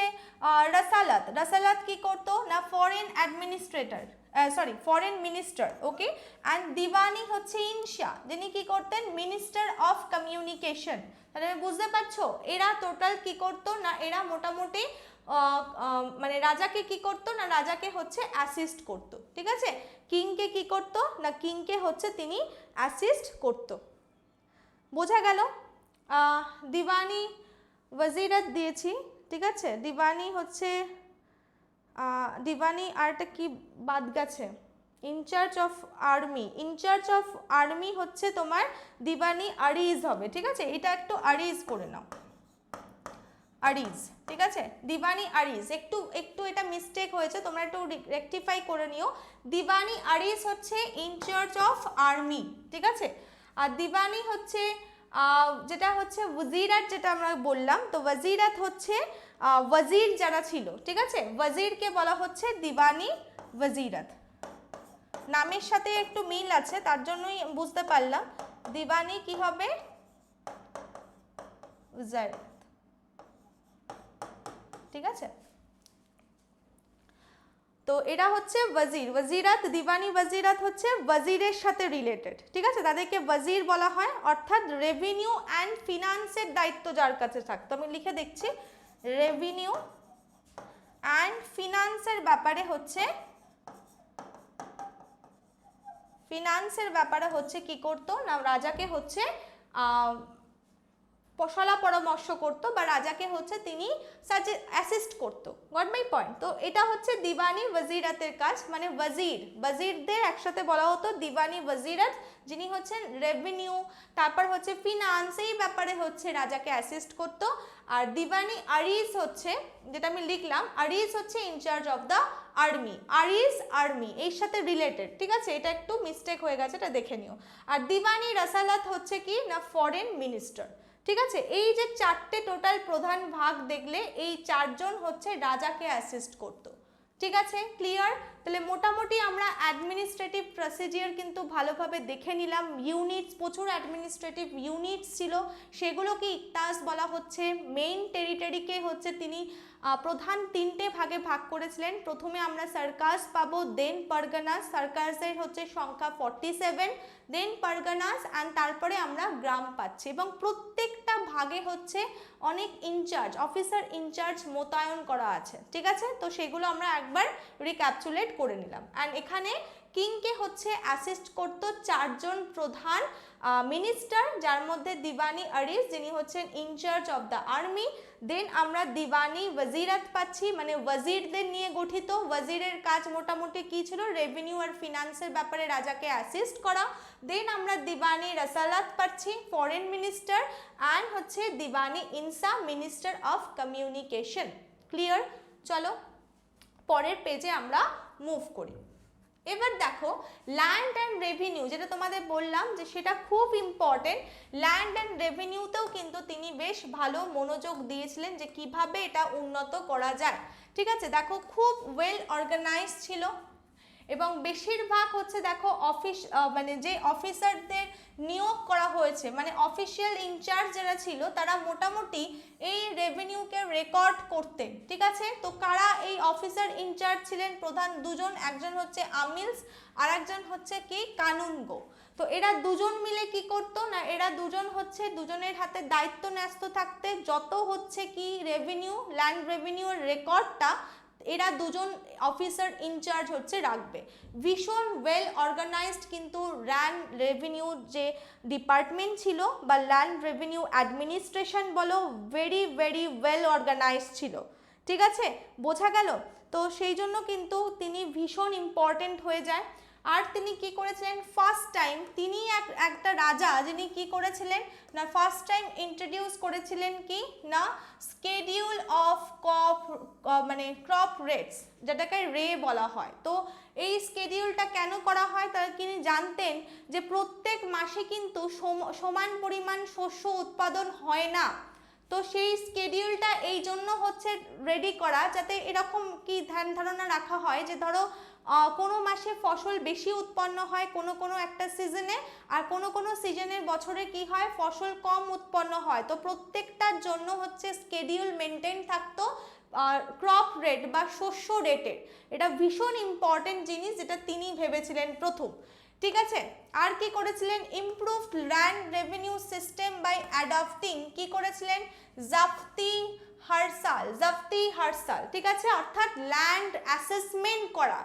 A: রাসালাত। রাসালাত কি করতো না foreign administrator, sorry foreign minister, okay. And দিবানি হচ্ছে ইনশা, যিনি কি করতেন মিনিস্টার অফ কমিউনিকেশন। তাহলে বুঝতে পারছো এরা টোটাল কি করতো না এরা মোটামুটি মানে রাজাকে কি করতো না রাজাকে হচ্ছে অ্যাসিস্ট করতো, ঠিক আছে। কিংকে কি করতো না কিংকে হচ্ছে তিনি অ্যাসিস্ট করতো। বোঝা গেল। দিবানি ওয়াজিরাত দিয়েছি, ঠিক আছে। দিবানি হচ্ছে দিবানি আরটা কি বাদ গেছে, in charge of army. In charge of army হচ্ছে তোমার দিবানি আরিজ হবে, ঠিক আছে। এটা একটু আরিজ করে নাও, আরিজ, ঠিক আছে। দিবানি আরিজ, একটু একটু এটা মিস্টেক হয়েছে, তোমরা একটু রেকটিফাই করে নিও। দিবানি আরিজ হচ্ছে ইনচার্জ অফ আর্মি, ঠিক আছে। আর দিবানি হচ্ছে যেটা হচ্ছে ওয়াজিরাত, যেটা আমরা বললাম, তো ওয়াজিরাত হচ্ছে ওয়াজির যারা ছিল, ঠিক আছে। ওয়াজিরকে বলা হচ্ছে দিবানি ওয়াজিরাত। নামের সাথে একটু মিল আছে তার জন্যই বুঝতে পারলাম। দিবানি কি হবে ওয়াজিরাত, ঠিক আছে। তো এটা হচ্ছে ওয়াজির, ওয়াজিরাত, দিবানি ওয়াজিরাত হচ্ছে ওয়াজিরের সাথে রিলেটেড, ঠিক আছে। তাদেরকে ওয়াজির বলা হয়, অর্থাৎ রেভিনিউ অ্যান্ড ফিনান্সের দায়িত্ব যার কাছে থাকতো। আমি লিখে দেখছি, রেভিনিউ অ্যান্ড ফিনান্সের ব্যাপারে হচ্ছে, ফিনান্সের ব্যাপারে হচ্ছে কি করতো না রাজাকে হচ্ছে সলা পরামর্শ করতো বা রাজাকে হচ্ছে তিনি অ্যাসিস্ট করতো। Got my point. তো এটা হচ্ছে দিবানি ওয়াজিরাতের কাজ, মানে ওয়াজির, ওয়াজিরদের একসাথে বলা হতো দিবানি ওয়াজিরাত, যিনি হচ্ছেন রেভিনিউ, তারপর হচ্ছে ফিনান্স, এই ব্যাপারে হচ্ছে রাজাকে অ্যাসিস্ট করতো। আর দিবানি আরিজ হচ্ছে, যেটা আমি লিখলাম, আরিজ হচ্ছে ইনচার্জ অফ দ্য আর্মি। আরিজ আর্মি এর সাথে রিলেটেড, ঠিক আছে। এটা একটু মিস্টেক হয়ে গেছে, এটা দেখে নিও। আর দিবানি রাসালাত হচ্ছে কি না ফরেন মিনিস্টার, ঠিক আছে। এই যে চারটে টোটাল প্রধান ভাগ দেখলে, এই চারজন হচ্ছে রাজাকে অ্যাসিস্ট করতো, ঠিক আছে। ক্লিয়ার। তাহলে মোটামুটি আমরা অ্যাডমিনিস্ট্রেটিভ প্রসিজিওর কিন্তু ভালোভাবে দেখে নিলাম। ইউনিটস, প্রচুর অ্যাডমিনিস্ট্রেটিভ ইউনিটস ছিল, সেগুলোকে ইকতাস বলা হচ্ছে। মেইন টেরিটরিকে হচ্ছে তিনি প্রধান তিনটে ভাগে ভাগ করেছিলেন। প্রথমে আমরা সার্কাস পাবো, দেন পারগানাস। সার্কাসের হচ্ছে সংখ্যা 47, দেন পারগানাস, অ্যান্ড তারপরে আমরা গ্রাম পাচ্ছি। এবং প্রত্যেকটা ভাগে হচ্ছে অনেক ইনচার্জ, অফিসার ইনচার্জ মোতায়েন করা আছে, ঠিক আছে। তো সেগুলো আমরা একবার রিক্যাপচুলেট করে নিলাম। অ্যান্ড এখানে কিংকে হচ্ছে অ্যাসিস্ট করতো চারজন প্রধান মিনিস্টার, যার মধ্যে দিবানি আরিজ, যিনি হচ্ছেন ইনচার্জ অফ দ্য আর্মি। দেন আমরা দিবানি ওয়াজিরাত পাচ্ছি, মানে ওয়াজিরদের নিয়ে গঠিত। ওয়াজিরের কাজ মোটামুটি কি ছিল, রেভিনিউ আর ফিনান্সের ব্যাপারে রাজাকে অ্যাসিস্ট করা। দেন আমরা দিবানি রাসালাত পাচ্ছি, ফরেন মিনিস্টার, অ্যান্ড হচ্ছে দিবানি ইনসা, মিনিস্টার অফ কমিউনিকেশন। ক্লিয়ার। চলো পরের পেজে আমরা মুভ করি। এবার দেখো ল্যান্ড অ্যান্ড রেভিনিউ, যেটা তোমাদের বললাম যে সেটা খুব ইম্পর্টেন্ট। ল্যান্ড অ্যান্ড রেভিনিউতেও কিন্তু তিনি বেশ ভালো মনোযোগ দিয়েছিলেন যে কিভাবে এটা উন্নত করা যায়, ঠিক আছে। দেখো খুব ওয়েল অর্গানাইজ ছিল, এবং বেশিরভাগ হচ্ছে দেখো অফিস মানে যে অফিসারদের নিয়োগ করা হয়েছে, মানে অফিসিয়াল ইনচার্জ যারা ছিল, তারা মোটামুটি এই রেভিনিউকে রেকর্ড করতেন, ঠিক আছে। তো কারা এই অফিসার ইনচার্জ ছিলেন? প্রধান দুজন, একজন হচ্ছে আমিলস আর একজন হচ্ছে কি কানুনগো। তো এরা দুজন মিলে কি করতো না, এরা দুজন হচ্ছে দুজনের হাতে দায়িত্ব ন্যস্ত থাকতে, যত হচ্ছে কি রেভিনিউ, ল্যান্ড রেভিনিউর রেকর্ডটা এরা দুজন অফিসার ইনচার্জ হচ্ছে রাখবে। ভীষণ ওয়েল অর্গানাইজড কিন্তু ল্যান্ড রেভিনিউ যে ডিপার্টমেন্ট ছিল বা ল্যান্ড রেভিনিউ অ্যাডমিনিস্ট্রেশন বলো, ভেরি ভেরি ওয়েল অর্গানাইজড ছিল, ঠিক আছে। বোঝা গেল। তো সেই জন্য কিন্তু তিনি ভীষণ ইম্পর্টেন্ট হয়ে যায়। আর তিনি কি করেছিলেন, ফার্স্ট টাইম তিনি একটা রাজা যিনি কি করেছিলেন না ফার্স্ট টাইম ইন্ট্রোডিউস করেছিলেন কি না স্কেডিউল অফ মানে ক্রপ রেটস, যেটাকে রে বলা হয়। তো এই স্কেডিউলটা কেন করা হয়, তার তিনি জানতেন যে প্রত্যেক মাসে কিন্তু সমান পরিমাণ শস্য উৎপাদন হয় না। তো সেই স্কেডিউলটা এই জন্য হচ্ছে রেডি করা, যাতে এরকম কি ধ্যান ধারণা রাখা হয় যে ধরো কোনো মাসে ফসল বেশি উৎপন্ন হয় কোনো একটা সিজনে, আর কোনো সিজনের বছরে কি হয় ফসল কম উৎপন্ন হয়। তো প্রত্যেকটার জন্য হচ্ছে স্কেডিউল মেনটেন থাকতো ক্রপ রেট বা শস্য রেটের। এটা ভীষণ ইম্পর্টেন্ট জিনিস যেটা তিনি ভেবেছিলেন প্রথম। ঠিক আছে, আর কি করেছিলেন, improved land revenue system by adopting, কি করেছিলেন, জাফতি হারসাল, ঠিক আছে, অর্থাৎ ল্যান্ড অ্যাসেসমেন্ট করা।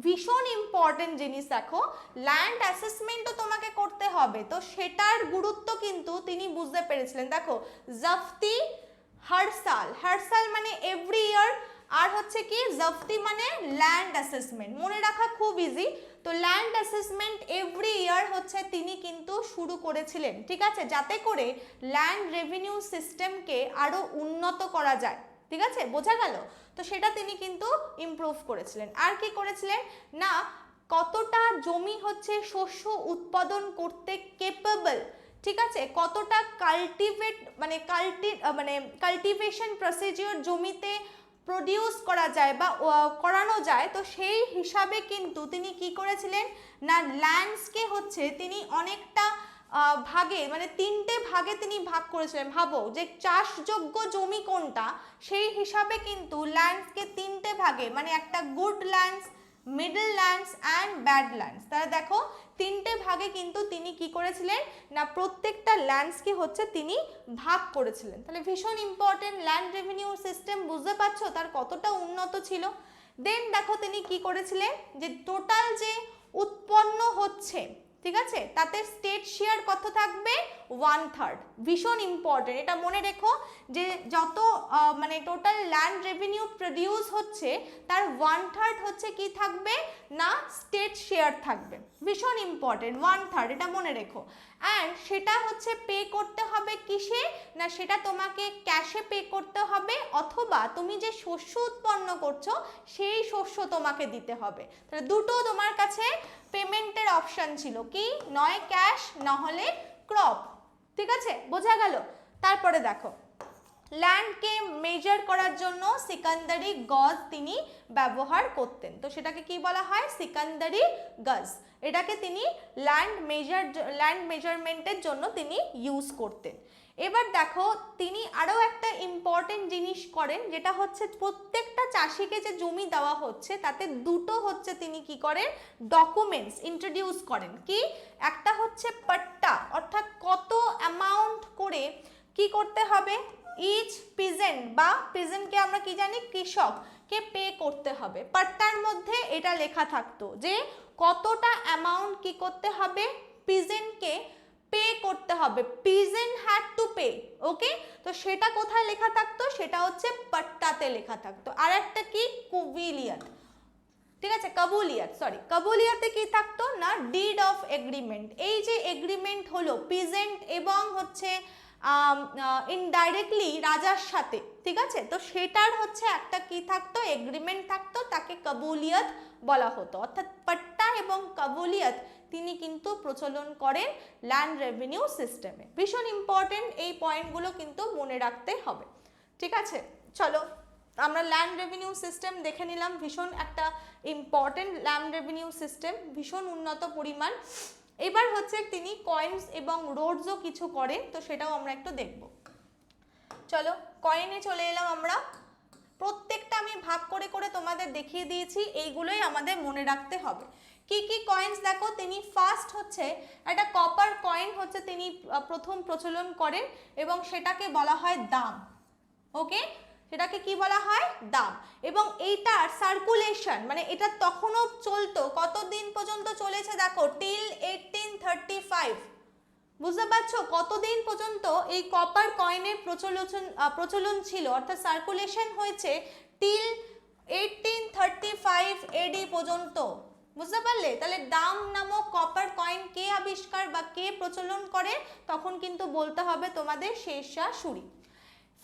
A: ভীষণ ইম্পর্টেন্ট জিনিস, দেখো ল্যান্ড অ্যাসেসমেন্টও তোমাকে করতে হবে, তো সেটার গুরুত্ব কিন্তু তিনি বুঝতে পেরেছিলেন। দেখো জাফতি হারসাল মানে এভরি ইয়ার, আর হচ্ছে কি জাফতি মানে ল্যান্ড অ্যাসেসমেন্ট, মনে রাখা খুব ইজি। তো ল্যান্ড অ্যাসেসমেন্ট এভরি ইয়ার হচ্ছে তিনি কিন্তু শুরু করেছিলেন, ঠিক আছে, যাতে করে ল্যান্ড রেভিনিউ সিস্টেমকে আরো উন্নত করা যায়। ঠিক আছে, বোঝা গেল? তো সেটা তিনি কিন্তু ইমপ্রুভ করেছিলেন। আর কি করেছিলেন না, কতটা জমি হচ্ছে শস্য উৎপাদন করতে কেপেবল, ঠিক আছে, কতটা কাল্টিভেশন প্রসিজিওর জমিতে প্রডিউস করা যায় বা করানো যায়, তো সেই হিসাবে কিন্তু তিনি কি করেছিলেন না, ল্যান্ডসকে হচ্ছে তিনি অনেকটা ভাগে মানে 3টে ভাগে তিনি ভাগ করেছিলেন। ভাবো যে চাষযোগ্য জমি কোনটা, সেই হিসাবে কিন্তু ল্যান্ডসকে 3টে ভাগে, মানে একটা good lands, middle lands and bad lands, তাহলে দেখো 3টে ভাগে কিন্তু তিনি কি করেছিলেন না, প্রত্যেকটা ল্যান্ডসকে হচ্ছে তিনি ভাগ করেছিলেন। তাহলে ভীষণ ইম্পর্টেন্ট ল্যান্ড রেভিনিউ সিস্টেম, বুঝতে পারছো তার কতটা উন্নত ছিল। দেন দেখো তিনি কি করেছিলেন, যে টোটাল যে উৎপন্ন হচ্ছে, ঠিক আছে, তাতে স্টেট শেয়ার কত থাকবে, 1/3। ভীষণ ইম্পর্টেন্ট, এটা মনে রেখো যে যত মানে টোটাল ল্যান্ড রেভিনিউ প্রডিউস হচ্ছে তার 1/3 হচ্ছে কি থাকবে না, স্টেট শেয়ার থাকবে। ভীষণ ইম্পর্টেন্ট 1/3, এটা মনে রেখো। অ্যান্ড সেটা হচ্ছে পে করতে হবে কিসে না, সেটা তোমাকে ক্যাশে পে করতে হবে, অথবা তুমি যে শস্য উৎপন্ন করছো সেই শস্য তোমাকে দিতে হবে। তাহলে দুটো তোমার কাছে পেমেন্টের অপশন ছিল, কি নয় ক্যাশ না হলে ক্রপ। ঠিক আছে, বোঝা গেল? তারপরে দেখো ল্যান্ডকে মেজার করার জন্য সিকান্দারি গজ তিনি ব্যবহার করতেন, তো সেটাকে কি বলা হয়, সিকান্দারি গজ। এটাকে তিনি ল্যান্ড মেজারমেন্টের জন্য তিনি ইউজ করতেন। এবার দেখো তিনি আরও একটা ইম্পর্টেন্ট জিনিস করেন, যেটা হচ্ছে প্রত্যেকটা চাষিকে যে জমি দেওয়া হচ্ছে তাতে দুটো হচ্ছে তিনি কি করেন, ডকুমেন্টস ইন্ট্রোডিউস করেন। কি, একটা হচ্ছে পাট্টা, অর্থাৎ কত অ্যামাউন্ট করে কি করতে হবে, ইচ পিজেন্ট বা পিজেন্টকে আমরা কি জানি, কৃষককে পে করতে হবে। পাট্টার মধ্যে এটা লেখা থাকতো যে কতটা অ্যামাউন্ট কি করতে হবে, পিজেন্টকে পে করতে হবে, পিজেন্ট হ্যাড টু পে। ওকে, তো সেটা কোথায় লেখা থাকতো, সেটা হচ্ছে পাট্টাতে লেখা থাকতো। আর একটা কি, কুবিলিয়াত, ঠিক আছে, কাবুলিয়াতে কি থাকতো না, ডিড অফ এগ্রিমেন্ট। এই যে এগ্রিমেন্ট হলো পিজেন্ট এবং হচ্ছে ইনডাইরেক্টলি রাজার সাথে, ঠিক আছে, তো সেটার হচ্ছে একটা কি থাকতো, এগ্রিমেন্ট থাকতো, তাকে কাবুলিয়াত বলা হতো। অর্থাৎ পাট্টা এবং কাবুলিয়াত তিনি কিন্তু প্রচলন করেন ল্যান্ড রেভিনিউ সিস্টেমে। ভীষণ ইম্পর্টেন্ট, এই পয়েন্টগুলো কিন্তু মনে রাখতে হবে। ঠিক আছে, চলো আমরা ল্যান্ড রেভিনিউ সিস্টেম দেখে নিলাম, ভীষণ একটা ইম্পর্টেন্ট ল্যান্ড রেভিনিউ সিস্টেম, ভীষণ উন্নত পরিমাণ। এবার হচ্ছে তিনি কয়েন্স এবং রোডসও কিছু করেন, তো সেটাও আমরা একটু দেখব। চলো কয়েনে চলে এলাম আমরা। প্রত্যেকটা আমি ভাগ করে করে তোমাদের দেখিয়ে দিয়েছি, এইগুলোই আমাদের মনে রাখতে হবে। কি কি কয়েন্স দেখো, তিনি ফার্স্ট হচ্ছে একটা কপার কয়েন হচ্ছে তিনি প্রথম প্রচলন করেন এবং সেটাকে বলা হয় দাম। ওকে, সেটাকে কি বলা হয়, দাম। এবং এইটার সার্কুলেশন মানে এটা তখনও চলতো, কতদিন পর্যন্ত চলেছে দেখো, টিল 1835। বুঝতে পারছো কতদিন পর্যন্ত এই কপার কয়েনের প্রচলন ছিল, অর্থাৎ সার্কুলেশন হয়েছে টিল 1835 এডি পর্যন্ত। বুঝতে পারলে? তাহলে দাম নামক কপার কয়েন কে আবিষ্কার বা কে প্রচলন করে, তখন কিন্তু বলতে হবে তোমাদের শেরশাহ সুরি।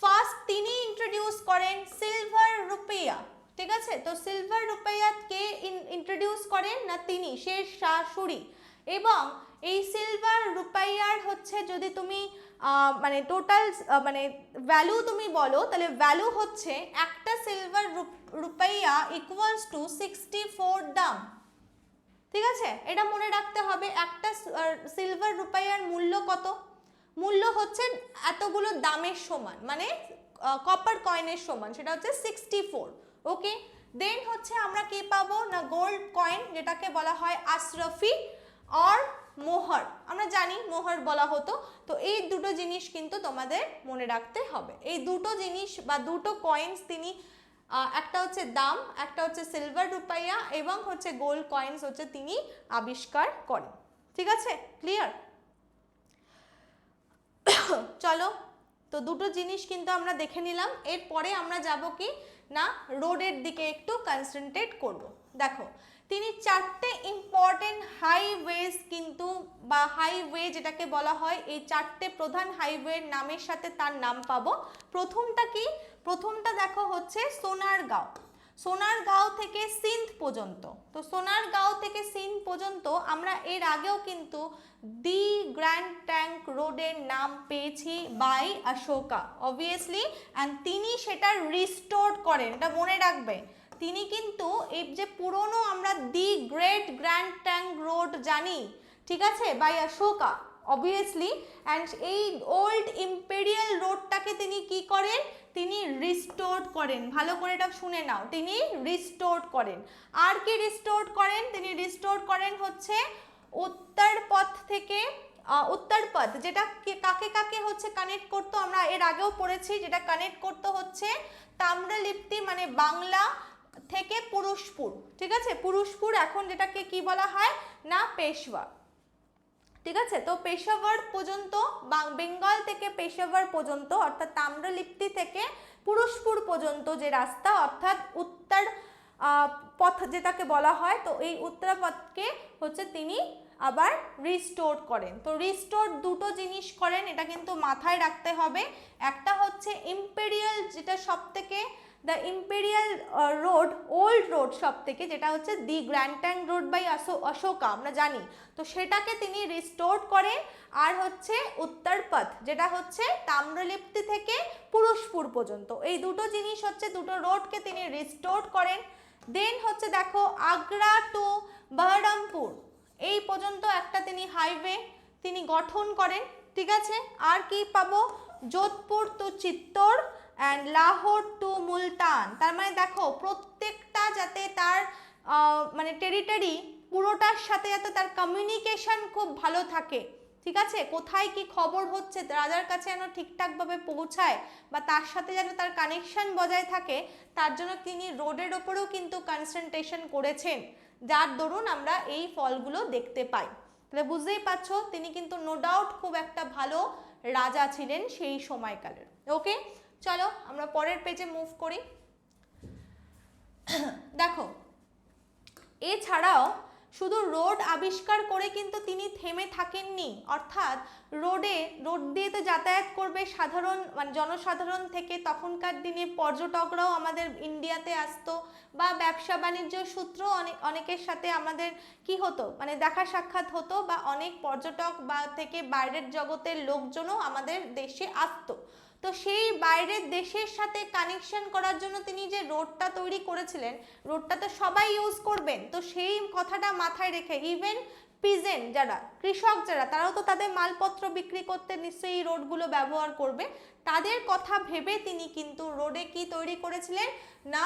A: ফার্স্ট তিনি ইন্ট্রোডিউস করেন সিলভার রুপিয়া, ঠিক আছে, তো সিলভার রুপিয়া কে ইন্ট্রোডিউস করেন না, তিনি শেরশাহ সুরি। এবং এই সিলভার রুপিয়ার হচ্ছে যদি তুমি মানে টোটাল মানে ভ্যালু তুমি বলো, তাহলে ভ্যালু হচ্ছে একটা সিলভার রুপাইয়া ইকুয়ালস টু 64 দাম। ঠিক আছে, এটা মনে রাখতে হবে। একটা সিলভার রুপাইয়ার মূল্য কত? মূল্য হচ্ছে এতগুলো দামের সমান, মানে কপার কয়েনের সমান, সেটা হচ্ছে 64। ওকে, দেন হচ্ছে আমরা কি পাবো না গোল্ড কয়েন, যেটাকে বলা হয় আশরাফি আর মোহর, আমরা জানি মোহর বলা হতো। তো এই দুটো জিনিস কিন্তু তোমাদের মনে রাখতে হবে। এই দুটো জিনিস বা দুটো কয়েন্স তিনি একটা হচ্ছে দাম, একটা হচ্ছে সিলভার রুপাইয়া এবং হচ্ছে গোল্ড কয়েন্স হচ্ছে তিনি আবিষ্কার করেন। ঠিক আছে, ক্লিয়ার? চলো, তো দুটো জিনিস কিন্তু আমরা দেখে নিলাম। এরপরে আমরা যাব কি না রোডের দিকে একটু কনসেন্ট্রেট করব। দেখো, তিনি চারটে ইম্পর্টেন্ট হাইওয়েজ কিন্তু বা হাইওয়ে যেটাকে বলা হয়, এই চারটে প্রধান হাইওয়ের নামের সাথে তার নাম পাবো। প্রথমটা কি? প্রথমটা দেখো হচ্ছে সোনারগাঁও। সোনারগাঁও থেকে সিন্ধ পর্যন্ত। তো সোনারগাঁও থেকে সিন্ধ পর্যন্ত আমরা এর আগেও কিন্তু দি গ্র্যান্ড ট্যাঙ্ক রোডের নাম পেয়েছি বাই অশোকা অবভিয়াসলি, অ্যান্ড তিনি সেটা রিস্টোর করেন, এটা মনে রাখবে। তিনি কিন্তু এই যে পুরনো আমরা দি গ্রেট গ্র্যান্ড ট্যাঙ্ক রোড জানি, ঠিক আছে, বাই অশোকা অবভিয়াসলি, অ্যান্ড এই ওল্ড ইম্পেরিয়াল রোডটাকে তিনি কি করেন? তিনি রিস্টোর করেন। ভালো করে এটা শুনে নাও, তিনি রিস্টোর করেন। আর কি রিস্টোর করেন? তিনি রিস্টোর করেন হচ্ছে উত্তর পথ থেকে উত্তর পথ, যেটা কাকে কাকে হচ্ছে কানেক্ট করতো, আমরা এর আগেও পড়েছি, যেটা কানেক্ট করতো হচ্ছে তাম্রলিপ্তি মানে বাংলা থেকে পুরুষপুর। ঠিক আছে, পুরুষপুর এখন যেটাকে কি বলা হয় না পেশওয়া। ঠিক আছে, তো পেশাওয়ার পর্যন্ত বেঙ্গল থেকে পেশাওয়ার পর্যন্ত অর্থাৎ তাম্রলিপ্তি থেকে পুরুষপুর পর্যন্ত যে রাস্তা অর্থাৎ উত্তর পথ যেটাকে বলা হয়, তো এই উত্তর পথকে হচ্ছে তিনি আবার রিস্টোর করেন। তো রিস্টোর দুটো জিনিস করেন, এটা কিন্তু মাথায় রাখতে হবে। একটা হচ্ছে ইম্পেরিয়াল, যেটা সব থেকে the imperial road, old road সব থেকে, যেটা হচ্ছে the grand trunk road by Ashoka আমরা জানি, তো সেটাকে তিনি রিস্টোর করেন। আর হচ্ছে উত্তর পথ, যেটা হচ্ছে তাম্রলিপ্তি থেকে পুরুষপুর পর্যন্ত, এই দুটো জিনিস হচ্ছে দুটো রোডকে তিনি রিস্টোর করেন। দেন হচ্ছে দেখো আগ্রা টু বহরমপুর এই পর্যন্ত একটা তিনি হাইওয়ে তিনি গঠন করেন। ঠিক আছে, আর কি পাবো? Jodhpur to Chittor and Lahore to Multan. তার মানে দেখো প্রত্যেকটা যাতে তার মানে টেরিটরি পুরোটার সাথে যাতে তার কমিউনিকেশন খুব ভালো থাকে। ঠিক আছে, কোথায় কি খবর হচ্ছে রাজার কাছে যেন ঠিকঠাকভাবে পৌঁছায় বা তার সাথে যেন তার কানেকশন বজায় থাকে, তার জন্য তিনি রোডের ওপরেও কিন্তু কনসেন্ট্রেশন করেছেন, যার দরুন আমরা এই ফলগুলো দেখতে পাই। তাহলে বুঝতেই পারছো তিনি কিন্তু নো ডাউট খুব একটা ভালো রাজা ছিলেন সেই সময়কালের। ওকে, চলো আমরা পরের পেজে মুভ করি। দেখো, এছাড়াও শুধু রোড আবিষ্কার করে কিন্তু তিনি থেমে থাকেননি, অর্থাৎ রোড দিয়ে তো যাতায়াত করবে সাধারণ মানে জনসাধারণ থেকে, তখনকার দিনে পর্যটকরাও আমাদের ইন্ডিয়াতে আসতো বা ব্যবসা বাণিজ্য সূত্র অনেকের সাথে আমাদের কি হতো মানে দেখা সাক্ষাৎ হতো, বা অনেক পর্যটক বা থেকে বাইরের জগতের লোকজনও আমাদের দেশে আসতো। তো সেই বাইরের দেশের সাথে কানেকশন করার জন্য তিনি যে রোডটা তৈরি করেছিলেন, রোডটা তো সবাই ইউজ করবেন, তো সেই কথাটা মাথায় রেখে ইভেন পিজেন্ট যারা কৃষক যারা তারাও তো তাদের মালপত্র বিক্রি করতে নিশ্চয়ই এই রোডগুলো ব্যবহার করবে, তাদের কথা ভেবে তিনি কিন্তু রোডে কি তৈরি করেছিলেন না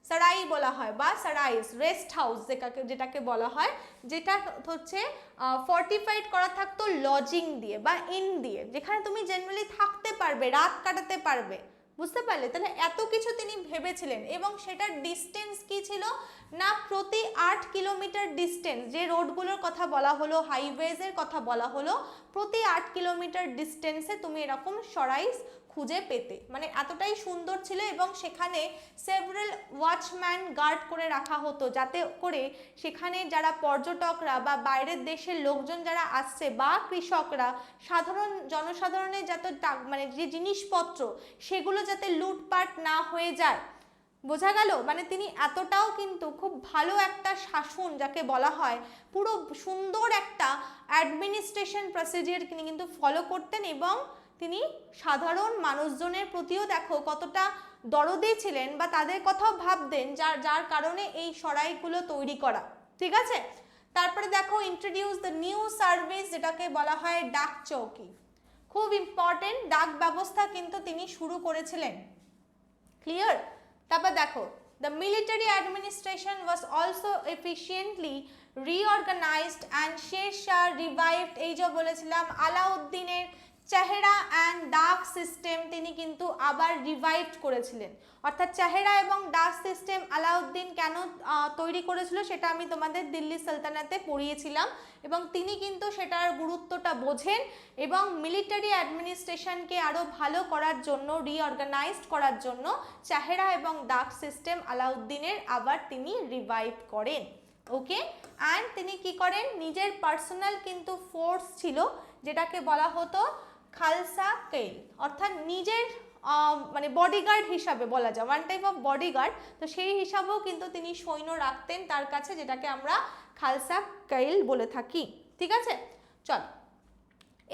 A: সারাই বলা হয় বা সারাইস রেস্ট হাউস যেটাকে বলা হয়, যেটা হচ্ছে ফর্টিফাইড করা থাকতো লজিং দিয়ে বা ইন দিয়ে, যেখানে তুমি জেনারেলি থাকতে পারবে, রাত কাটাতে পারবে। বুঝতে পারলে? তাহলে এত কিছু তিনি ভেবেছিলেন, এবং সেটার ডিস্টেন্স কি ছিল না প্রতি 8 কিলোমিটার ডিস্টেন্স, যে রোডগুলোর কথা বলা হলো হাইওয়েজের কথা বলা হলো, প্রতি 8 কিলোমিটার ডিস্টেন্সে তুমি এরকম সরাইস খুঁজে পেতে, মানে এতটাই সুন্দর ছিল। এবং সেখানে সেভারাল ওয়াচম্যান গার্ড করে রাখা হতো, যাতে করে সেখানে যারা পর্যটকরা বা বাইরের দেশের লোকজন যারা আসছে বা কৃষকরা সাধারণ জনসাধারণের যাতে মানে যে জিনিসপত্র সেগুলো যাতে লুটপাট না হয়ে যায়, বোঝা গেল? মানে তিনি এতটাও কিন্তু খুব ভালো একটা শাসন যাকে বলা হয়, পুরো সুন্দর একটা অ্যাডমিনিস্ট্রেশন প্রসিডিওর তিনি কিন্তু ফলো করতেন, এবং তিনি সাধারণ মানুষজনের প্রতিও দেখো কতটা দরদি ছিলেন বা তাদের কথাও ভাবতেন, যার কারণে এই সরাইগুলো তৈরি করা। ঠিক আছে, তারপরে দেখো ইন্ট্রোডিউস দ্য নিউ সার্ভিস, যেটাকে বলা হয় ডাক চৌকি। খুব ইম্পর্টেন্ট, ডাক ব্যবস্থা কিন্তু তিনি শুরু করেছিলেন। ক্লিয়ার? তারপর দেখো the military administration was also efficiently reorganized and Sher Shah revived, এই যে বলেছিলাম আলাউদ্দিনের চেহারা অ্যান্ড ডাক সিস্টেম তিনি কিন্তু আবার রিভাইভড করেছিলেন। অর্থাৎ চেহারা এবং ডাক সিস্টেম আলাউদ্দিন কেন তৈরি করেছিল সেটা আমি তোমাদের দিল্লি সালতানাতে পড়িয়েছিলাম, এবং তিনি কিন্তু সেটার গুরুত্বটা বোঝেন এবং মিলিটারি অ্যাডমিনিস্ট্রেশনকে আরও ভালো করার জন্য, রিঅর্গানাইজড করার জন্য চেহারা এবং ডাক সিস্টেম আলাউদ্দিনের আবার তিনি রিভাইভ করেন। ওকে, অ্যান্ড তিনি কি করেন, নিজের পার্সোনাল কিন্তু ফোর্স ছিল যেটাকে বলা হতো খালসা কেল, অর্থাৎ নিজের মানে বডিগার্ড হিসাবে বলা যায়, ওয়ান টাইপ অফ বডিগার্ড। তো সেই হিসাবেও কিন্তু তিনি সৈন্য রাখতেন তার কাছে, যেটাকে আমরা খালসা কেল বলে থাকি। ঠিক আছে, চল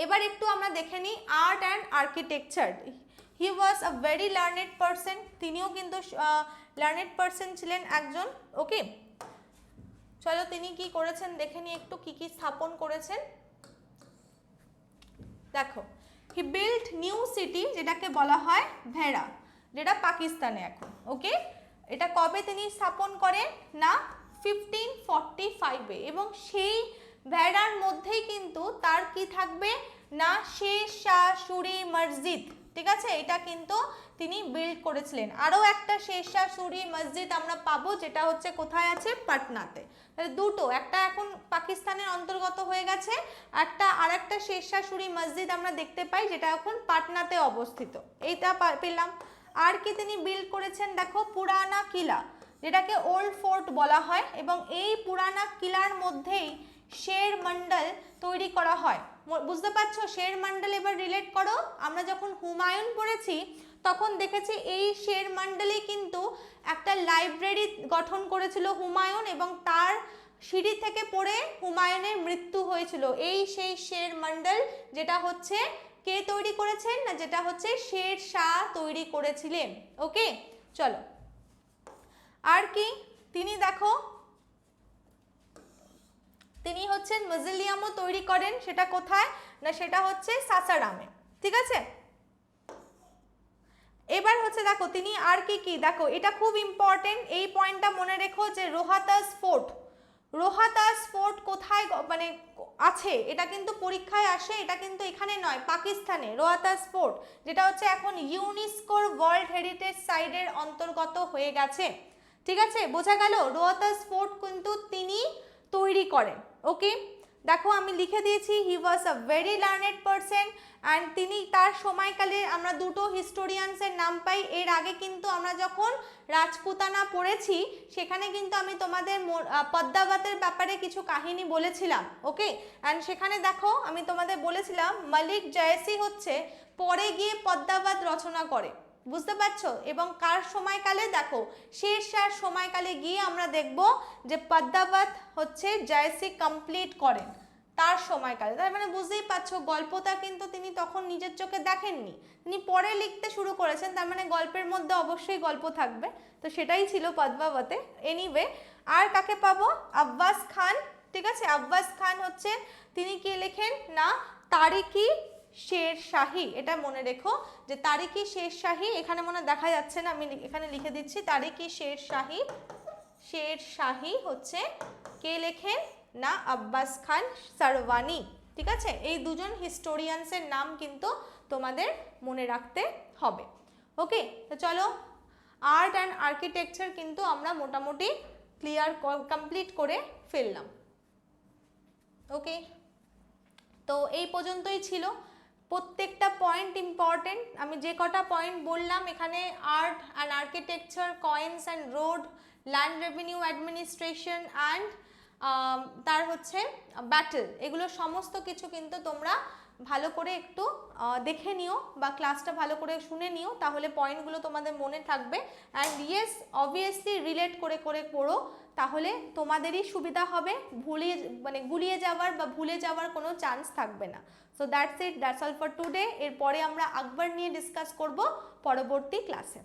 A: এবার একটু আমরা দেখে নিই art and architecture. He was a very learned person, তিনিও কিন্তু লার্নেড পারসন ছিলেন একজন। ওকে, চলো তিনি কি করেছেন দেখে নিই একটু, কি কি স্থাপন করেছেন। দেখো, হি বিল্ট নিউ সিটি, যেটাকে বলা হয় ভেড়া, যেটা পাকিস্তানে এখন। ওকে, এটা কবে তিনি স্থাপন করেন না 1545-এ, এবং সেই ভেড়ার মধ্যেই কিন্তু তার কি থাকবে না শের শাহ সুরি মসজিদ। ঠিক আছে, এটা কিন্তু তিনি বিল্ড করেছিলেন। আরও একটা শের শাহ সুরি মসজিদ আমরা পাবো, যেটা হচ্ছে কোথায় আছে, পাটনাতে। তাহলে দুটো, একটা এখন পাকিস্তানের অন্তর্গত হয়ে গেছে, আর একটা শের শাহ সুরি মসজিদ আমরা দেখতে পাই যেটা এখন পাটনাতে অবস্থিত। এইটা পেলাম। আর কি তিনি বিল্ড করেছেন, দেখো পুরানা কিলা, যেটাকে ওল্ড ফোর্ট বলা হয়, এবং এই পুরানা কিলার মধ্যেই শের মন্ডল তৈরি করা হয়। বুঝতে পারছো শের মন্ডল? এবার রিলেট করো, আমরা যখন হুমায়ুন পড়েছি তখন দেখেছি এই শের মন্ডলে কিন্তু একটা লাইব্রেরি গঠন করেছিল হুমায়ুন, এবং তার সিঁড়ি থেকে পড়ে হুমায়ুনের মৃত্যু হয়েছিল। এই সেই শের মন্ডল, যেটা হচ্ছে কে তৈরি করেছেন না, যেটা হচ্ছে শের শাহ তৈরি করেছিলেন। ওকে, চলো আর কি তিনি দেখো, তিনি হচ্ছেন মিউজিয়ামও তৈরি করেন, সেটা কোথায় না, সেটা হচ্ছে সাসারামে। ঠিক আছে, এবার হচ্ছে দেখো তিনি আর কি কি, দেখো এটা খুব ইম্পর্টেন্ট, এই পয়েন্টটা মনে রেখো যে রোহাতাস ফোর্ট, রোহাতাস ফোর্ট কোথায় মানে আছে, এটা কিন্তু পরীক্ষায় আসে, এটা কিন্তু এখানে নয়, পাকিস্তানে রোহাতাস ফোর্ট, যেটা হচ্ছে এখন ইউনেস্কোর ওয়ার্ল্ড হেরিটেজ সাইটের অন্তর্গত হয়ে গেছে। ঠিক আছে, বোঝা গেল? রোহাতাস ফোর্ট কিন্তু তিনি তৈরি করেন। ওকে, দেখো আমি লিখে দিয়েছি he was a very learned person, and তিনি তার সময়কালে আমরা দুটো হিস্টোরিয়ানসের নাম পাই। এর আগে কিন্তু আমরা যখন রাজপুতানা পড়েছি সেখানে কিন্তু আমি তোমাদের পদ্মাবতের ব্যাপারে কিছু কাহিনী বলেছিলাম। ওকে, অ্যান্ড সেখানে দেখো আমি তোমাদের বলেছিলাম মালিক জয়সি হচ্ছে পরে গিয়ে পদ্মাবত রচনা করে। বুঝতে পারছো? এবং কার সময়কালে, দেখো শের শাহর সময়কালে গিয়ে আমরা দেখব যে পদ্মাবত হচ্ছে জয়সি কমপ্লিট করেন তার সময়কালে। তার মানে বুঝতেই পারছো গল্পটা কিন্তু তিনি তখন নিজের চোখে দেখেননি, তিনি পরে লিখতে শুরু করেছেন, তার মানে গল্পের মধ্যে অবশ্যই গল্প থাকবে। তো সেটাই ছিল পদ্মাবতে। এনিওয়ে, আর কাকে পাবো, আব্বাস খান। ঠিক আছে, আব্বাস খান হচ্ছে তিনি কি লেখেন না তারিকি শের শাহী, এটা মনে রেখো যে তারিকি শের শাহী, এখানে মনে দেখা যাচ্ছে না, আমি এখানে লিখে দিচ্ছি তারিকি শের শাহী। শের শাহী হচ্ছে কে লেখেন না আব্বাস খান সারওয়ানি। ঠিক আছে, এই দুজন হিস্টোরিয়ানসের নাম কিন্তু তোমাদের মনে রাখতে হবে। ওকে, তো চলো আর্ট অ্যান্ড আর্কিটেকচার কিন্তু আমরা মোটামুটি ক্লিয়ার কমপ্লিট করে ফেললাম। ওকে, তো এই পর্যন্তই ছিল। প্রত্যেকটা পয়েন্ট ইম্পর্টেন্ট, আমি যে কটা পয়েন্ট বললাম এখানে art and architecture, coins and road, land revenue administration and তার হচ্ছে ব্যাটল, এগুলো সমস্ত কিছু কিন্তু তোমরা ভালো করে একটু দেখে নিও বা ক্লাসটা ভালো করে শুনে নিও, তাহলে পয়েন্টগুলো তোমাদের মনে থাকবে। অ্যান্ড ইয়েস, অবভিয়াসলি রিলেট করে করে পড়ো, তাহলে তোমাদেরই সুবিধা হবে, গুলিয়ে যাওয়ার বা ভুলে যাওয়ার কোনো চান্স থাকবে না। So that's it, that's all for today. এরপরে আমরা আকবর নিয়ে ডিসকাস করব পরবর্তী ক্লাসে।